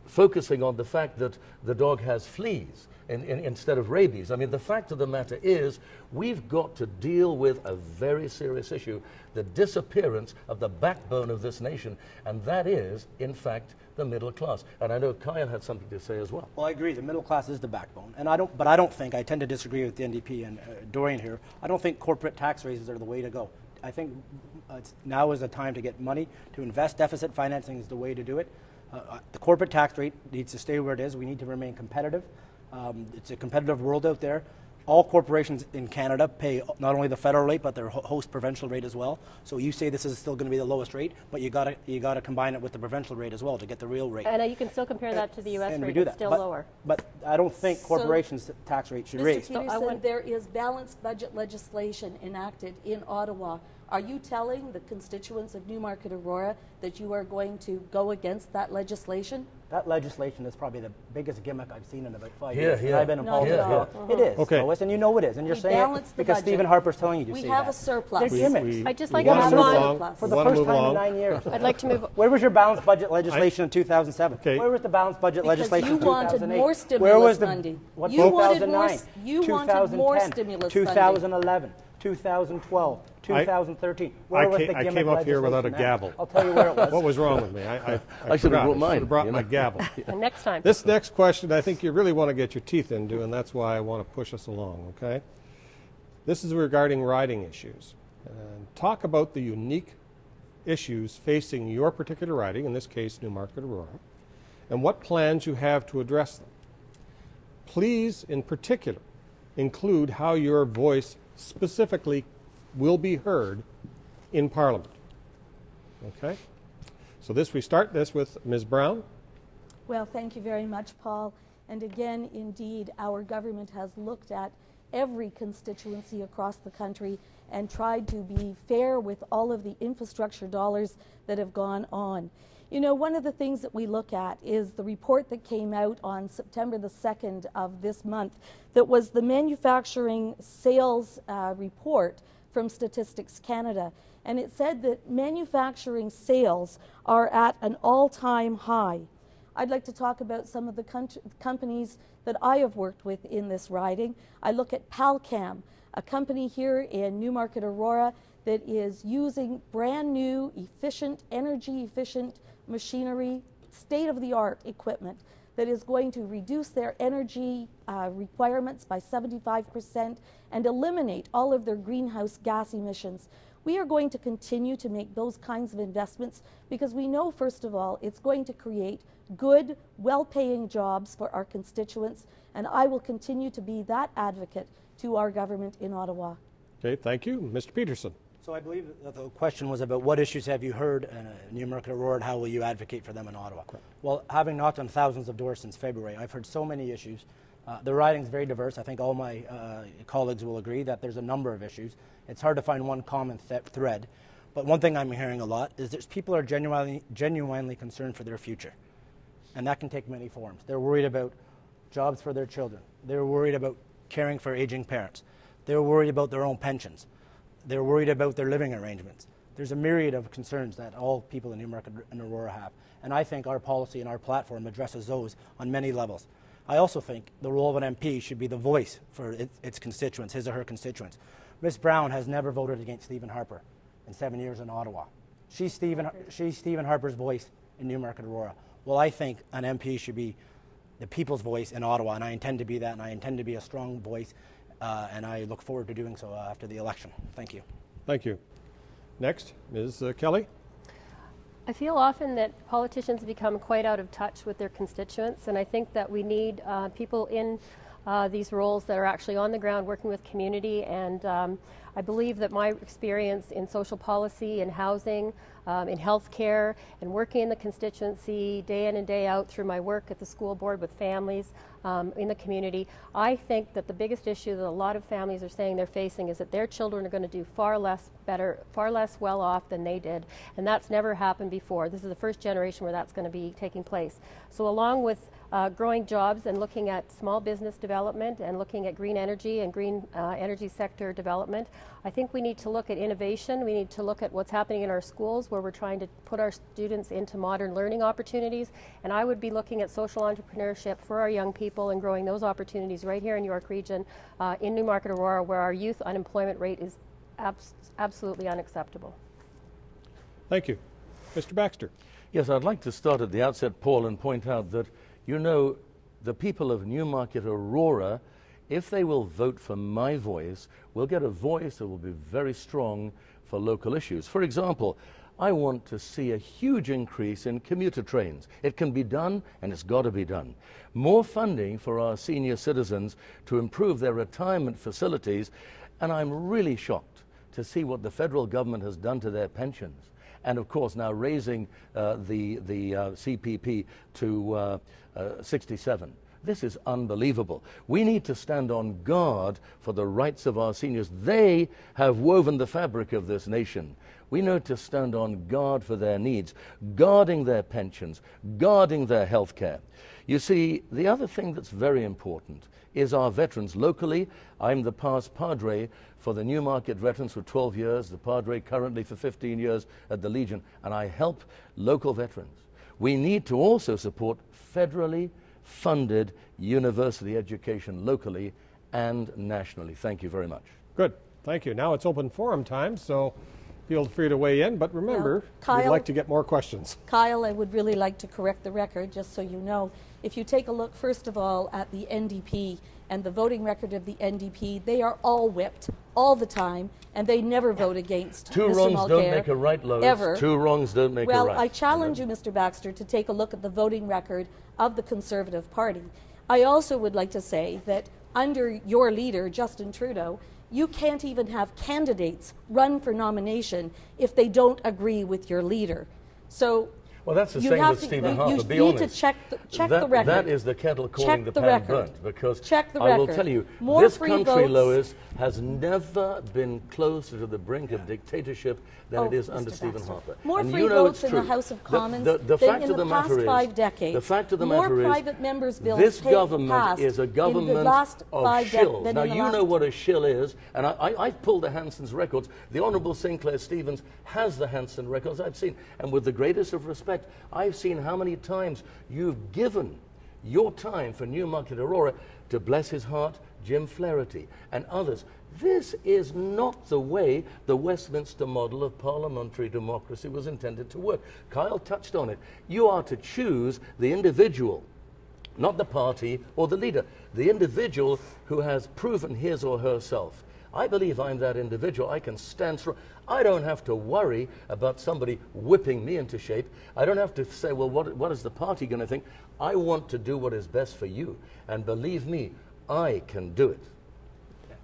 Speaker 5: focusing on the fact that the dog has fleas instead of rabies. I mean, the fact of the matter is we've got to deal with a very serious issue, the disappearance of the backbone of this nation, and that is, in fact, the middle class. And I know Kyle had something to say as well.
Speaker 3: Well, I agree. The middle class is the backbone. And I don't think, I tend to disagree with the NDP and Dorian here, I don't think corporate tax raises are the way to go. I think now is the time to get money, to invest. Deficit financing is the way to do it. The corporate tax rate needs to stay where it is. We need to remain competitive. It's a competitive world out there. All corporations in Canada pay not only the federal rate, but their host provincial rate as well. So you say this is still going to be the lowest rate, but you got to combine it with the provincial rate as well to get the real rate.
Speaker 4: And you can still compare that to the U.S. rate. It's still lower.
Speaker 3: But I don't think corporations' tax rate should raise.
Speaker 2: Mr. Peterson, there is balanced budget legislation enacted in Ottawa. Are you telling the constituents of Newmarket-Aurora that you are going to go against that legislation?
Speaker 3: That legislation is probably the biggest gimmick I've seen in about 5 years.
Speaker 5: Yeah.
Speaker 3: I've been in politics. It is,
Speaker 1: okay.
Speaker 3: Lois, and you know it is. And you're saying it because Stephen Harper's telling you to say that.
Speaker 2: We have a surplus.
Speaker 3: They're gimmicks.
Speaker 4: I'd just like to move on.
Speaker 3: For the first time in 9 years.
Speaker 4: I'd like to move on.
Speaker 3: Where was your balanced budget legislation in 2007?
Speaker 1: Okay.
Speaker 3: Where was the balanced budget legislation in 2008?
Speaker 2: Because you wanted more stimulus
Speaker 3: Where was the
Speaker 2: funding.
Speaker 3: What,
Speaker 2: You wanted
Speaker 3: 2009,
Speaker 2: more stimulus
Speaker 3: 2011. 2012, 2013. Where was the
Speaker 1: I
Speaker 3: gimmick
Speaker 1: came up here without a
Speaker 3: legislation
Speaker 1: gavel.
Speaker 3: at? I'll tell you where it was.
Speaker 1: What was wrong with me?
Speaker 5: I should have brought mine.
Speaker 1: I should have brought
Speaker 5: you
Speaker 1: my
Speaker 5: know.
Speaker 1: gavel.
Speaker 4: And next time.
Speaker 1: This next question, I think you really want to get your teeth into, and that's why I want to push us along, okay? This is regarding riding issues. Talk about the unique issues facing your particular riding, in this case Newmarket-Aurora, and what plans you have to address them. Please, in particular, include how your voice specifically will be heard in Parliament. Okay? So we start this with Ms. Brown.
Speaker 2: Well, thank you very much, Paul. And again, indeed, our government has looked at every constituency across the country and tried to be fair with all of the infrastructure dollars that have gone on. You know, one of the things that we look at is the report that came out on September the 2nd of this month that was the manufacturing sales report from Statistics Canada. And it said that manufacturing sales are at an all-time high. I'd like to talk about some of the companies that I have worked with in this riding. I look at Palcam, a company here in Newmarket-Aurora that is using brand new, efficient, energy-efficient machinery, state-of-the-art equipment that is going to reduce their energy requirements by 75% and eliminate all of their greenhouse gas emissions. We are going to continue to make those kinds of investments because we know, first of all, it's going to create good, well-paying jobs for our constituents, and I will continue to be that advocate to our government in Ottawa.
Speaker 1: Okay, thank you. Mr. Peterson.
Speaker 3: So I believe that the question was about what issues have you heard in Newmarket-Aurora and how will you advocate for them in Ottawa? Correct. Well, having knocked on thousands of doors since February, I've heard so many issues. The riding is very diverse. I think all my colleagues will agree that there's a number of issues. It's hard to find one common thread. But one thing I'm hearing a lot is that people are genuinely concerned for their future. And that can take many forms. They're worried about jobs for their children. They're worried about caring for aging parents. They're worried about their own pensions. They're worried about their living arrangements. There's a myriad of concerns that all people in Newmarket and Aurora have. And I think our policy and our platform addresses those on many levels. I also think the role of an MP should be the voice for its constituents, his or her constituents. Ms. Brown has never voted against Stephen Harper in 7 years in Ottawa. She's Stephen Harper's voice in Newmarket-Aurora. Well, I think an MP should be the people's voice in Ottawa, and I intend to be that, and I intend to be a strong voice, and I look forward to doing so after the election. Thank you.
Speaker 1: Thank you. Next, Ms. Kelly.
Speaker 4: I feel often that politicians become quite out of touch with their constituents, and I think that we need people in these roles that are actually on the ground working with community, and I believe that my experience in social policy and housing, in healthcare, and working in the constituency day in and day out through my work at the school board with families in the community, I think that the biggest issue that a lot of families are saying they're facing is that their children are going to do far less well off than they did, and that's never happened before. This is the first generation where that's going to be taking place. So along with growing jobs and looking at small business development and looking at green energy and green energy sector development, I think we need to look at innovation. We need to look at what's happening in our schools where we're trying to put our students into modern learning opportunities, and I would be looking at social entrepreneurship for our young people and growing those opportunities right here in York Region, in Newmarket-Aurora, where our youth unemployment rate is absolutely unacceptable.
Speaker 1: Thank you. Mr. Baxter.
Speaker 5: Yes, I'd like to start at the outset, Paul, and point out that, you know, the people of Newmarket-Aurora, if they will vote for my voice, will get a voice that will be very strong for local issues. For example, I want to see a huge increase in commuter trains. It can be done, and it's got to be done. More funding for our senior citizens to improve their retirement facilities, and I'm really shocked to see what the federal government has done to their pensions. And of course now raising the CPP to 67. This is unbelievable. We need to stand on guard for the rights of our seniors. They have woven the fabric of this nation. We need to stand on guard for their needs, guarding their pensions, guarding their health care. You see, the other thing that's very important is our veterans. Locally, I'm the past padre for the Newmarket veterans for 12 years, the padre currently for 15 years at the Legion, and I help local veterans. We need to also support federally funded university education locally and nationally. Thank you very much.
Speaker 1: Good. Thank you. Now it's open forum time, so feel free to weigh in, but remember,
Speaker 2: Kyle,
Speaker 1: we'd like to get more questions.
Speaker 2: Kyle, I would really like to correct the record, just so you know. If you take a look, first of all, at the NDP and the voting record of the NDP, they are all whipped all the time, and they never vote against
Speaker 5: Two
Speaker 2: Mr.
Speaker 5: wrongs
Speaker 2: Mulcair,
Speaker 5: don't make a right, Lois.
Speaker 2: ever.
Speaker 5: Two wrongs don't make a right.
Speaker 2: Well, I challenge you, Mr. Baxter, to take a look at the voting record of the Conservative Party. I also would like to say that under your leader, Justin Trudeau, you can't even have candidates run for nomination if they don't agree with your leader. So
Speaker 5: well, that's the
Speaker 2: you
Speaker 5: same
Speaker 2: have
Speaker 5: with
Speaker 2: to,
Speaker 5: Stephen
Speaker 2: you,
Speaker 5: Harper.
Speaker 2: you
Speaker 5: Be
Speaker 2: need
Speaker 5: honest.
Speaker 2: to check the record.
Speaker 5: That is the kettle calling the
Speaker 2: the
Speaker 5: pan
Speaker 2: record.
Speaker 5: burnt. Because
Speaker 2: Check the
Speaker 5: I will
Speaker 2: record.
Speaker 5: tell you,
Speaker 2: More
Speaker 5: this
Speaker 2: free
Speaker 5: country,
Speaker 2: votes.
Speaker 5: Lois, has never been closer to the brink of dictatorship than it is
Speaker 2: Mr.
Speaker 5: under Stephen
Speaker 2: Baxter.
Speaker 5: Harper.
Speaker 2: More
Speaker 5: And
Speaker 2: free
Speaker 5: you know
Speaker 2: votes
Speaker 5: it's
Speaker 2: in the
Speaker 5: true.
Speaker 2: House of Commons
Speaker 5: the
Speaker 2: than
Speaker 5: fact
Speaker 2: in
Speaker 5: of
Speaker 2: the
Speaker 5: matter
Speaker 2: past
Speaker 5: is,
Speaker 2: 5 decades.
Speaker 5: The fact of the
Speaker 2: More
Speaker 5: matter is,
Speaker 2: private members' bills
Speaker 5: this
Speaker 2: passed
Speaker 5: government is a
Speaker 2: in the
Speaker 5: government
Speaker 2: last
Speaker 5: of
Speaker 2: 5
Speaker 5: shills.
Speaker 2: than
Speaker 5: Now,
Speaker 2: in the
Speaker 5: you
Speaker 2: last
Speaker 5: know what a shill is, and I've pulled the Hanson's records. The Honourable Sinclair Stevens has the Hanson records I've seen, and with the greatest of respect, I've seen how many times you've given your time for Newmarket-Aurora to, bless his heart, Jim Flaherty and others. This is not the way the Westminster model of parliamentary democracy was intended to work. Kyle touched on it. You are to choose the individual, not the party or the leader, the individual who has proven his or herself. I believe I'm that individual. I can stand strong. I don't have to worry about somebody whipping me into shape. I don't have to say, well, what is the party going to think? I want to do what is best for you. And believe me, I can do it.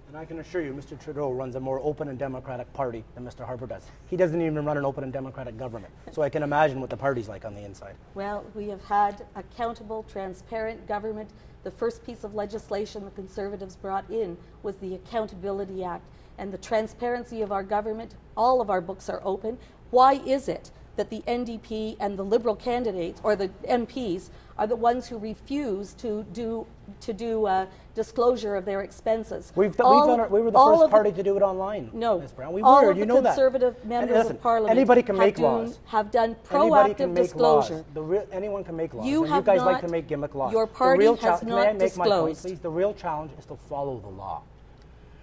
Speaker 3: And I can assure you, Mr. Trudeau runs a more open and democratic party than Mr. Harper does. He doesn't even run an open and democratic government. So I can imagine what the party's like on the inside.
Speaker 2: Well, we have had accountable, transparent government. The first piece of legislation the Conservatives brought in was the Accountability Act. And the transparency of our government, all of our books are open. Why is it that the NDP and the Liberal candidates, or the MPs, are the ones who refuse to do disclosure of their expenses?
Speaker 3: We were the first party to do it online.
Speaker 2: No,
Speaker 3: Ms. Brown.
Speaker 2: all
Speaker 3: were,
Speaker 2: of
Speaker 3: you
Speaker 2: the
Speaker 3: know that.
Speaker 2: Conservative members
Speaker 3: Listen,
Speaker 2: of Parliament
Speaker 3: anybody can make laws.
Speaker 2: have done
Speaker 3: Anybody can
Speaker 2: proactive
Speaker 3: make
Speaker 2: disclosure.
Speaker 3: laws. Anyone can make laws.
Speaker 2: You
Speaker 3: and
Speaker 2: have
Speaker 3: you guys
Speaker 2: not,
Speaker 3: like to make gimmick laws.
Speaker 2: Your party has
Speaker 3: May I
Speaker 2: not
Speaker 3: make my point,
Speaker 2: disclosed.
Speaker 3: please? The real challenge is to follow the law.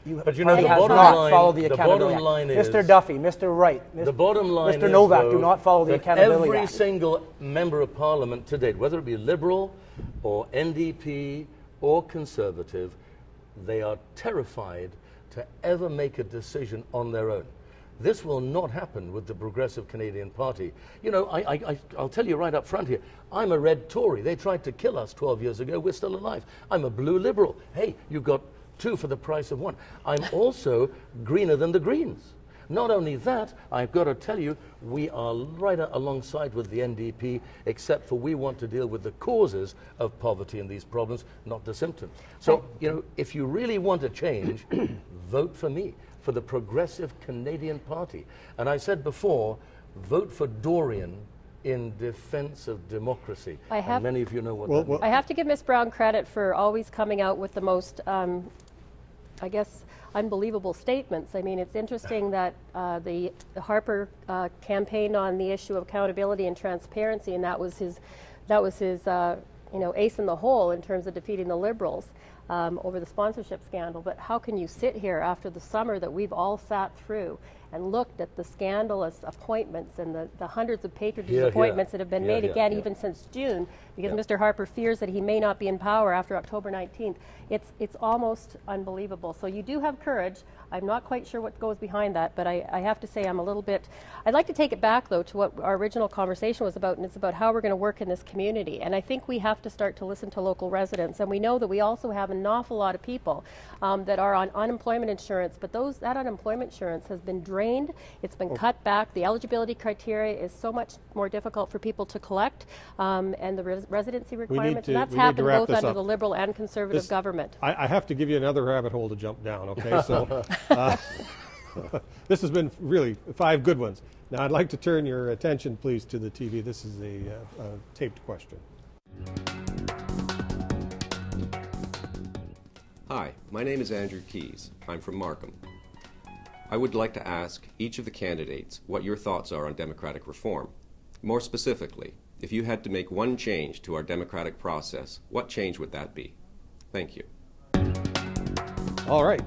Speaker 5: But you know, the
Speaker 3: has
Speaker 5: bottom
Speaker 3: not
Speaker 5: line,
Speaker 3: followed the
Speaker 5: the
Speaker 3: Accountability
Speaker 5: bottom line
Speaker 3: Act.
Speaker 5: is,
Speaker 3: Mr. Duffy, Mr. Wright,
Speaker 5: the bottom line
Speaker 3: Mr.
Speaker 5: is,
Speaker 3: Novak
Speaker 5: though,
Speaker 3: do not follow the
Speaker 5: that
Speaker 3: Accountability
Speaker 5: every
Speaker 3: Act.
Speaker 5: single member of Parliament to date, whether it be Liberal or NDP or Conservative, they are terrified to ever make a decision on their own. This will not happen with the Progressive Canadian Party. You know, I'll tell you right up front here, I'm a red Tory. They tried to kill us 12 years ago. We're still alive. I'm a blue Liberal. Hey, you've got 2 for the price of 1. I'm also greener than the Greens. Not only that, I've got to tell you, we are right alongside with the NDP, except for we want to deal with the causes of poverty and these problems, not the symptoms. So, you know, if you really want a change, vote for me, for the Progressive Canadian Party. And I said before, vote for Dorian in defense of democracy. And many of you know what that means.
Speaker 4: I have to give Ms. Brown credit for always coming out with the most, I guess, unbelievable statements. I mean, it's interesting that the Harper campaigned on the issue of accountability and transparency, and that was his you know, ace in the hole in terms of defeating the Liberals over the sponsorship scandal. But how can you sit here after the summer that we've all sat through and looked at the scandalous appointments and the hundreds of patronage appointments that have been made again even since June, because Mr. Harper fears that he may not be in power after October 19th. It's almost unbelievable. So you do have courage. I'm not quite sure what goes behind that, but I have to say I'm a little bit... I'd like to take it back, though, to what our original conversation was about, and it's about how we're going to work in this community. And I think we have to start to listen to local residents. And we know that we also have an awful lot of people that are on unemployment insurance, but that unemployment insurance has been drained. It's been cut back. The eligibility criteria is so much more difficult for people to collect, and the residency requirements. And that's happened both under the Liberal and Conservative government.
Speaker 1: I have to give you another rabbit hole to jump down, okay? So this has been really 5 good ones. Now I'd like to turn your attention, please, to the TV. This is a taped question.
Speaker 8: Hi, my name is Andrew Keys. I'm from Markham. I would like to ask each of the candidates what your thoughts are on democratic reform. More specifically, if you had to make one change to our democratic process, what change would that be? Thank you.
Speaker 1: All right.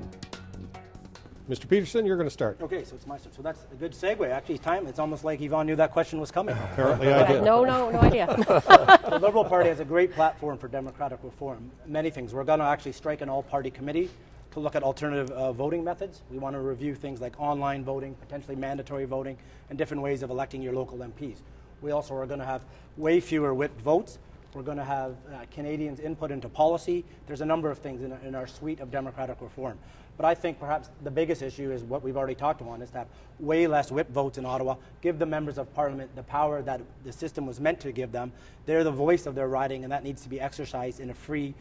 Speaker 1: Mr. Peterson, you're going to start.
Speaker 3: Okay, so it's my turn. So that's a good segue. Actually, it's almost like Yvonne knew that question was coming.
Speaker 1: Apparently I did.
Speaker 4: No idea.
Speaker 3: The Liberal Party has a great platform for democratic reform. Many things. We're going to actually strike an all-party committee to look at alternative voting methods. We want to review things like online voting, potentially mandatory voting, and different ways of electing your local MPs. We also are going to have way fewer whipped votes. We're going to have Canadians' input into policy. There's a number of things in our suite of democratic reform. But I think perhaps the biggest issue is what we've already talked about, is to have way less whip votes in Ottawa, give the members of Parliament the power that the system was meant to give them. They're the voice of their riding, and that needs to be exercised in a free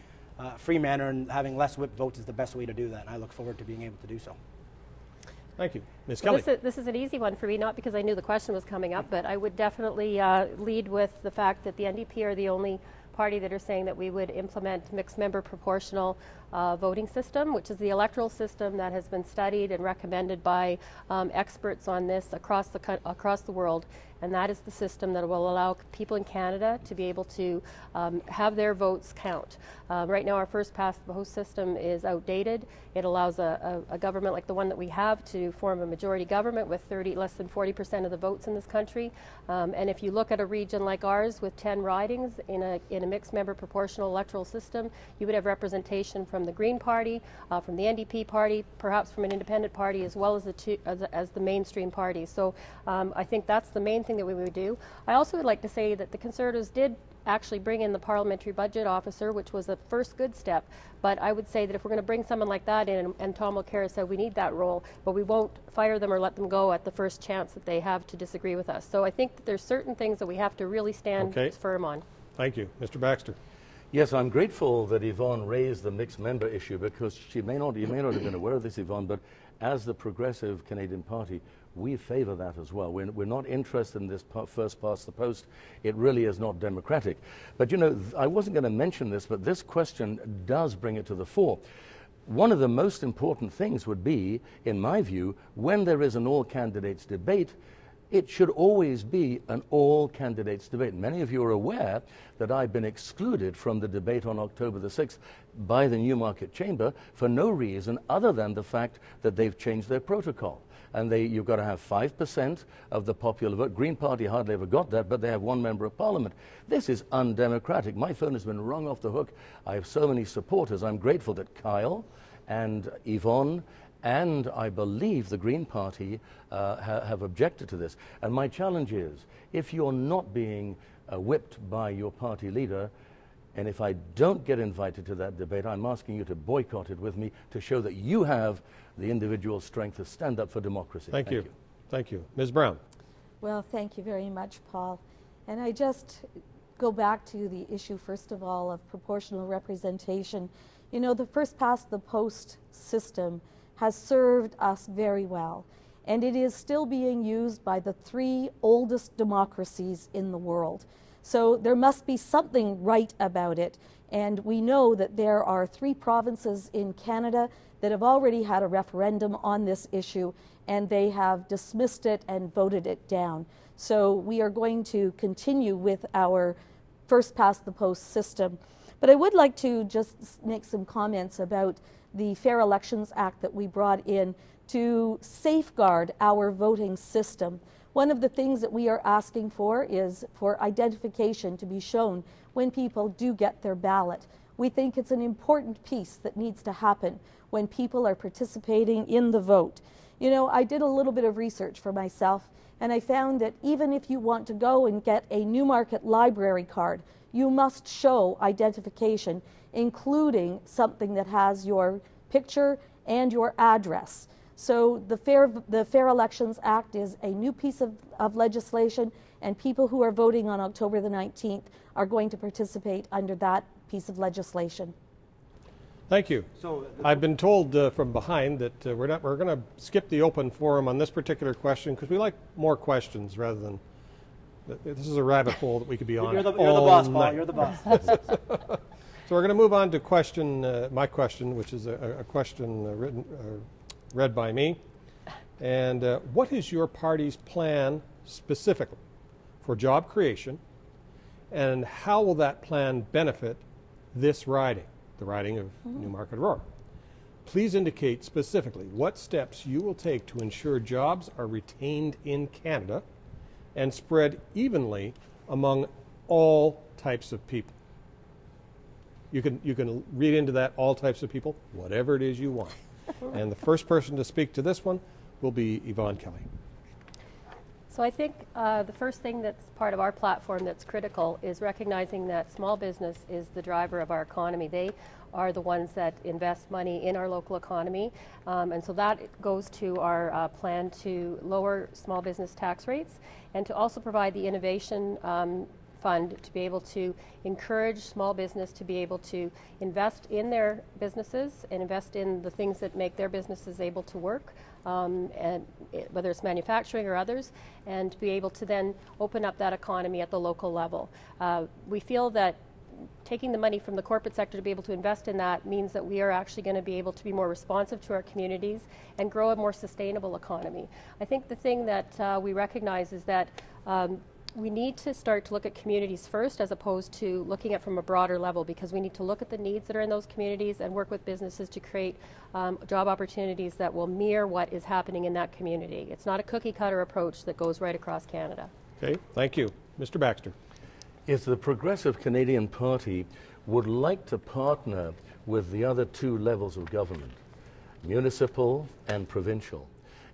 Speaker 3: manner, and having less whip votes is the best way to do that, and I look forward to being able to do so.
Speaker 1: Thank you. Ms. Kelly.
Speaker 4: This is an easy one for me, not because I knew the question was coming up, but I would definitely lead with the fact that the NDP are the only party that are saying that we would implement mixed member proportional voting system, which is the electoral system that has been studied and recommended by experts on this across the world. And that is the system that will allow people in Canada to be able to have their votes count. Right now our first past the post system is outdated. It allows a government like the one that we have to form a majority government with less than 40% of the votes in this country. And if you look at a region like ours with 10 ridings in a mixed member proportional electoral system, you would have representation from the Green Party, from the NDP party, perhaps from an independent party, as well as the mainstream party. So I think that's the main thing that we would do. I also would like to say that the Conservatives did actually bring in the parliamentary budget officer, which was a first good step. But I would say that if we're going to bring someone like that in, and Tom Mulcair said we need that role, but we won't fire them or let them go at the first chance that they have to disagree with us. So I think that there's certain things that we have to really stand firm on.
Speaker 1: Thank you. Mr. Baxter.
Speaker 5: Yes, I'm grateful that Yvonne raised the mixed member issue, because you may not have been aware of this, Yvonne, but as the Progressive Canadian Party, we favour that as well. We're not interested in this first past the post. It really is not democratic. But you know, I wasn't going to mention this, but this question does bring it to the fore. One of the most important things would be, in my view, when there is an all-candidates debate, it should always be an all-candidates debate. Many of you are aware that I've been excluded from the debate on October the 6th by the Newmarket Chamber for no reason other than the fact that they've changed their protocol. And you've got to have 5% of the popular vote. Green Party hardly ever got that, but they have one member of Parliament. This is undemocratic. My phone has been rung off the hook. I have so many supporters. I'm grateful that Kyle and Yvonne and I believe the Green Party have objected to this. And my challenge is, if you're not being whipped by your party leader, and if I don't get invited to that debate, I'm asking you to boycott it with me to show that you have the individual strength to stand up for democracy.
Speaker 1: Thank you. Thank you. Ms. Brown.
Speaker 2: Well, thank you very much, Paul. And I just go back to the issue, first of all, of proportional representation. You know, the first past the post system has served us very well, and it is still being used by the 3 oldest democracies in the world. So there must be something right about it, and we know that there are 3 provinces in Canada that have already had a referendum on this issue, and they have dismissed it and voted it down. So we are going to continue with our first past the post system. But I would like to just make some comments about the Fair Elections Act that we brought in to safeguard our voting system. One of the things that we are asking for is for identification to be shown when people do get their ballot. We think it's an important piece that needs to happen when people are participating in the vote. You know, I did a little bit of research for myself, and I found that even if you want to go and get a Newmarket library card, you must show identification, including something that has your picture and your address. So the Fair Elections Act is a new piece of legislation, and people who are voting on October the 19th are going to participate under that piece of legislation.
Speaker 1: Thank you. So I've been told from behind that we're going to skip the open forum on this particular question because we like more questions rather than. This is a rabbit hole that we could be on.
Speaker 3: You're the boss, Paul. You're the boss.
Speaker 1: So we're going to move on to question, my question, which is a question read by me. And what is your party's plan specifically for job creation, and how will that plan benefit this riding, the riding of Newmarket-Aurora? Please indicate specifically what steps you will take to ensure jobs are retained in Canada and spread evenly among all types of people. You can read into that all types of people, whatever it is you want. And the first person to speak to this one will be Yvonne Kelly.
Speaker 4: So I think the first thing that's part of our platform that's critical is recognizing that small business is the driver of our economy. They are the ones that invest money in our local economy. And so that goes to our plan to lower small business tax rates and to also provide the innovation fund to be able to encourage small business to be able to invest in their businesses and invest in the things that make their businesses able to work, whether it's manufacturing or others, and to be able to then open up that economy at the local level. We feel that taking the money from the corporate sector to be able to invest in that means that we are actually going to be able to be more responsive to our communities and grow a more sustainable economy. I think the thing that we recognize is that we need to start to look at communities first as opposed to looking at from a broader level, because we need to look at the needs that are in those communities and work with businesses to create job opportunities that will mirror what is happening in that community. It's not a cookie cutter approach that goes right across Canada.
Speaker 1: Okay, thank you. Mr. Baxter.
Speaker 5: If the Progressive Canadian Party would like to partner with the other two levels of government, municipal and provincial,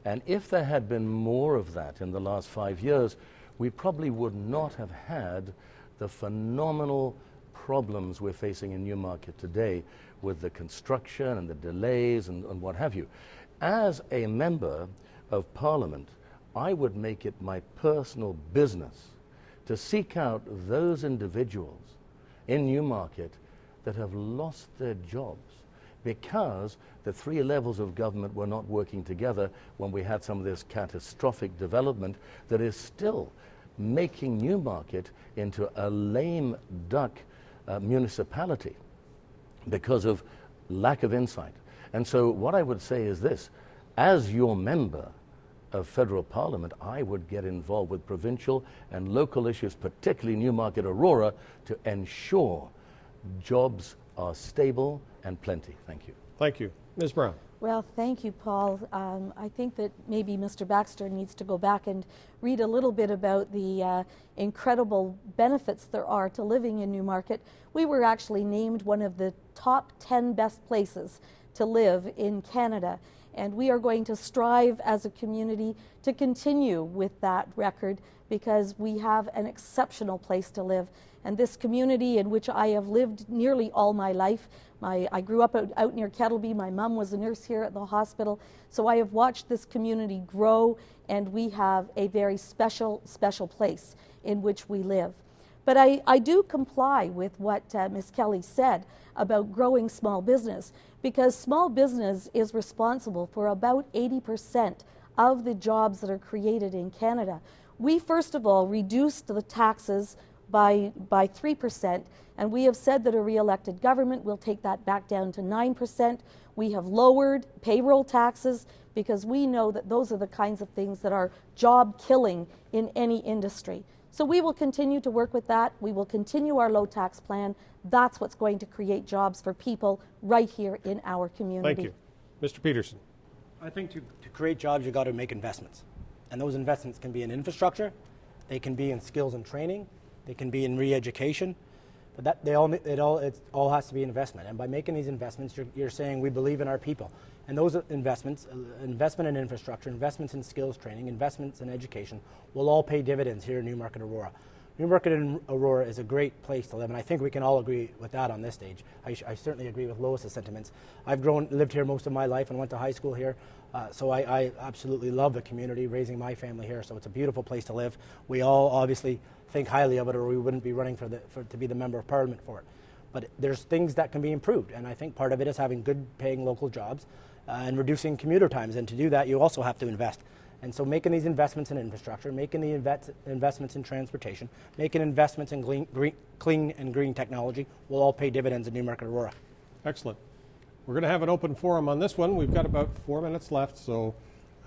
Speaker 5: and if there had been more of that in the last 5 years, we probably would not have had the phenomenal problems we're facing in Newmarket today with the construction and the delays and what have you. As a member of Parliament, I would make it my personal business to seek out those individuals in Newmarket that have lost their jobs because the three levels of government were not working together when we had some of this catastrophic development that is still making Newmarket into a lame duck municipality because of lack of insight. And so what I would say is this: as your member of federal parliament, I would get involved with provincial and local issues, particularly Newmarket-Aurora, to ensure jobs are stable and plenty. Thank you.
Speaker 1: Thank you. Ms. Brown.
Speaker 2: Well, thank you, Paul. I think that maybe Mr. Baxter needs to go back and read a little bit about the incredible benefits there are to living in Newmarket. We were actually named one of the top 10 best places to live in Canada, and we are going to strive as a community to continue with that record because we have an exceptional place to live. And this community in which I have lived nearly all my life, I grew up out near Kettleby. My mom was a nurse here at the hospital. So I have watched this community grow, and we have a very special place in which we live. But I do comply with what Ms. Kelly said about growing small business, because small business is responsible for about 80% of the jobs that are created in Canada. We, first of all, reduced the taxes by 3%, and we have said that a re-elected government will take that back down to 9%. We have lowered payroll taxes because we know that those are the kinds of things that are job killing in any industry. So we will continue to work with that. We will continue our low tax plan. That's what's going to create jobs for people right here in our community.
Speaker 1: Thank you. Mr. Peterson.
Speaker 3: I think to create jobs, you've got to make investments. And those investments can be in infrastructure, they can be in skills and training, they can be in re-education, but it all has to be investment. And by making these investments, you're saying we believe in our people. And those investments, investment in infrastructure, investments in skills training, investments in education, will all pay dividends here in Newmarket-Aurora. Newmarket-Aurora is a great place to live, and I think we can all agree with that on this stage. I certainly agree with Lois's sentiments. I've lived here most of my life and went to high school here, so I absolutely love the community, raising my family here, so it's a beautiful place to live. We all obviously think highly of it, or we wouldn't be running to be the Member of Parliament for it. But there's things that can be improved, and I think part of it is having good paying local jobs and reducing commuter times, and to do that you also have to invest. And so making these investments in infrastructure, making the investments in transportation, making investments in clean and green technology will all pay dividends in Newmarket-Aurora.
Speaker 1: Excellent. We're going to have an open forum on this one. We've got about 4 minutes left, so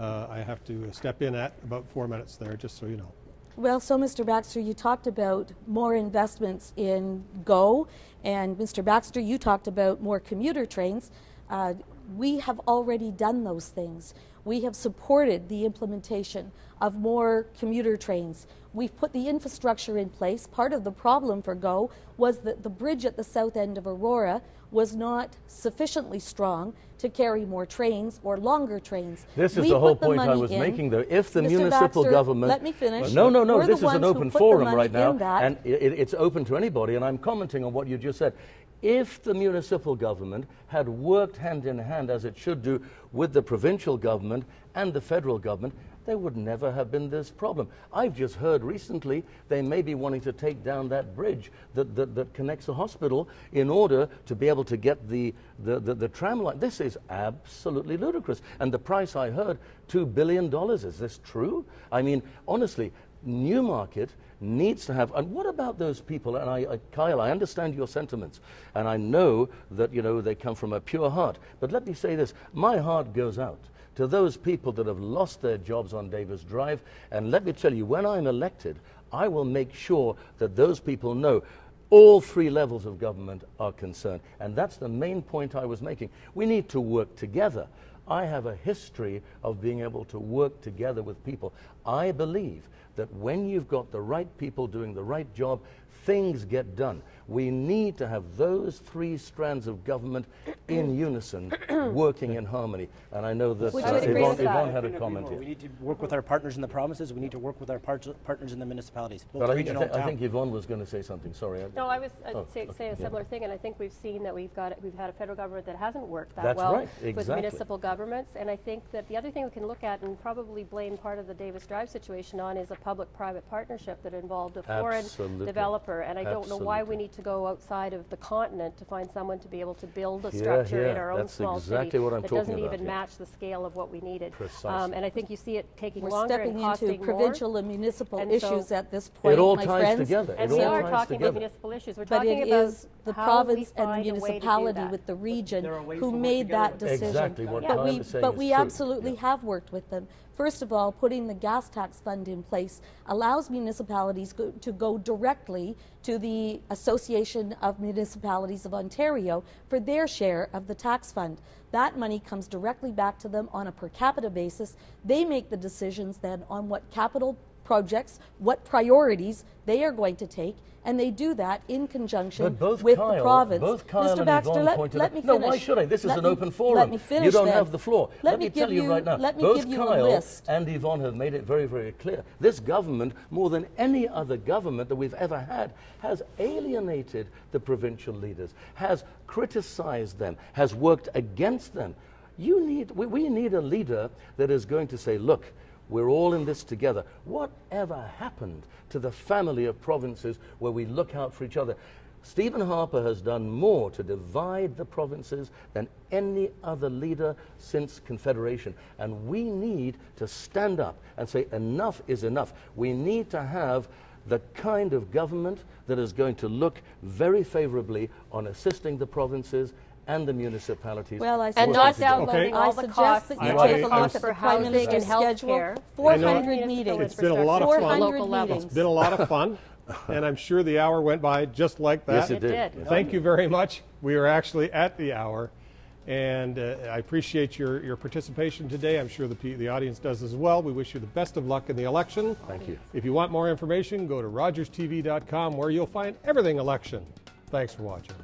Speaker 1: I have to step in at about 4 minutes there, just so you know.
Speaker 2: Well, so Mr. Baxter, you talked about more investments in GO, and Mr. Baxter, you talked about more commuter trains. We have already done those things. We have supported the implementation of more commuter trains. We've put the infrastructure in place. Part of the problem for GO was that the bridge at the south end of Aurora was not sufficiently strong to carry more trains or longer trains.
Speaker 5: This is the whole point I was making, though. If the municipal government...
Speaker 2: Let me finish.
Speaker 5: No, this is an open forum right now, and it's open to anybody, and I'm commenting on what you just said. If the municipal government had worked hand in hand, as it should do, with the provincial government and the federal government, there would never have been this problem. I've just heard recently they may be wanting to take down that bridge that connects the hospital in order to be able to get the tram line. This is absolutely ludicrous. And the price I heard, $2 billion. Is this true? I mean, honestly, Newmarket needs to have, and what about those people? And Kyle, I understand your sentiments, and I know that, you know, they come from a pure heart. But let me say this, my heart goes out to those people that have lost their jobs on Davis Drive, and let me tell you, when I'm elected, I will make sure that those people know all three levels of government are concerned. And that's the main point I was making. We need to work together. I have a history of being able to work together with people. I believe that when you've got the right people doing the right job, things get done. We need to have those three strands of government in unison, working in harmony. And I know that Yvonne had a comment here.
Speaker 3: We need to work with our partners in the provinces. We need to work with our partners in the municipalities.
Speaker 5: But I think Yvonne was going to say something. Sorry.
Speaker 4: No, I was saying a similar thing, and I think we've seen that we've had a federal government that hasn't worked that well with municipal governments. And I think that the other thing we can look at and probably blame part of the Davis Drive situation on is a public-private partnership that involved a foreign developer. And I don't know why we need to go outside of the continent to find someone to be able to build a structure in our own small city that doesn't even match the scale of what we needed. And I think you see it taking longer and costing more.
Speaker 2: We're stepping into provincial and municipal issues at this point,
Speaker 5: it all ties together.
Speaker 4: And we are talking about municipal issues. We're talking about
Speaker 2: but it is the province and the municipality with the region who made that decision.
Speaker 5: Exactly what I'm saying.
Speaker 2: But we absolutely have worked with them. First of all, putting the gas tax fund in place allows municipalities to go directly to the Association of Municipalities of Ontario for their share of the tax fund. That money comes directly back to them on a per capita basis. They make the decisions then on what capital projects, what priorities they are going to take, and they do that in conjunction with the province.
Speaker 5: Both Kyle
Speaker 2: Mr. Baxter,
Speaker 5: and Yvonne pointed
Speaker 2: let me
Speaker 5: out.
Speaker 2: finish.
Speaker 5: No, why should I? This is an open forum.
Speaker 2: Let me finish.
Speaker 5: You don't have the floor. Let me tell you right now.
Speaker 2: Both
Speaker 5: Kyle and Yvonne have made it very, very clear. This government, more than any other government that we've ever had, has alienated the provincial leaders, has criticized them, has worked against them. We need a leader that is going to say, look, we're all in this together. Whatever happened to the family of provinces where we look out for each other? Stephen Harper has done more to divide the provinces than any other leader since Confederation. And we need to stand up and say enough is enough. We need to have the kind of government that is going to look very favorably on assisting the provinces and the municipalities.
Speaker 2: Well, I
Speaker 4: and not downloading all the costs
Speaker 2: that you take a look at the Prime Minister's schedule. 400 meetings.
Speaker 1: It's been a lot of fun.
Speaker 2: 400 meetings.
Speaker 1: It's been a lot of fun. And I'm sure the hour went by just like that.
Speaker 5: Yes, it did.
Speaker 1: Thank you very much. We are actually at the hour. And I appreciate your participation today. I'm sure the audience does as well. We wish you the best of luck in the election.
Speaker 5: Thank you.
Speaker 1: If you want more information, go to rogerstv.com where you'll find everything election. Thanks for watching.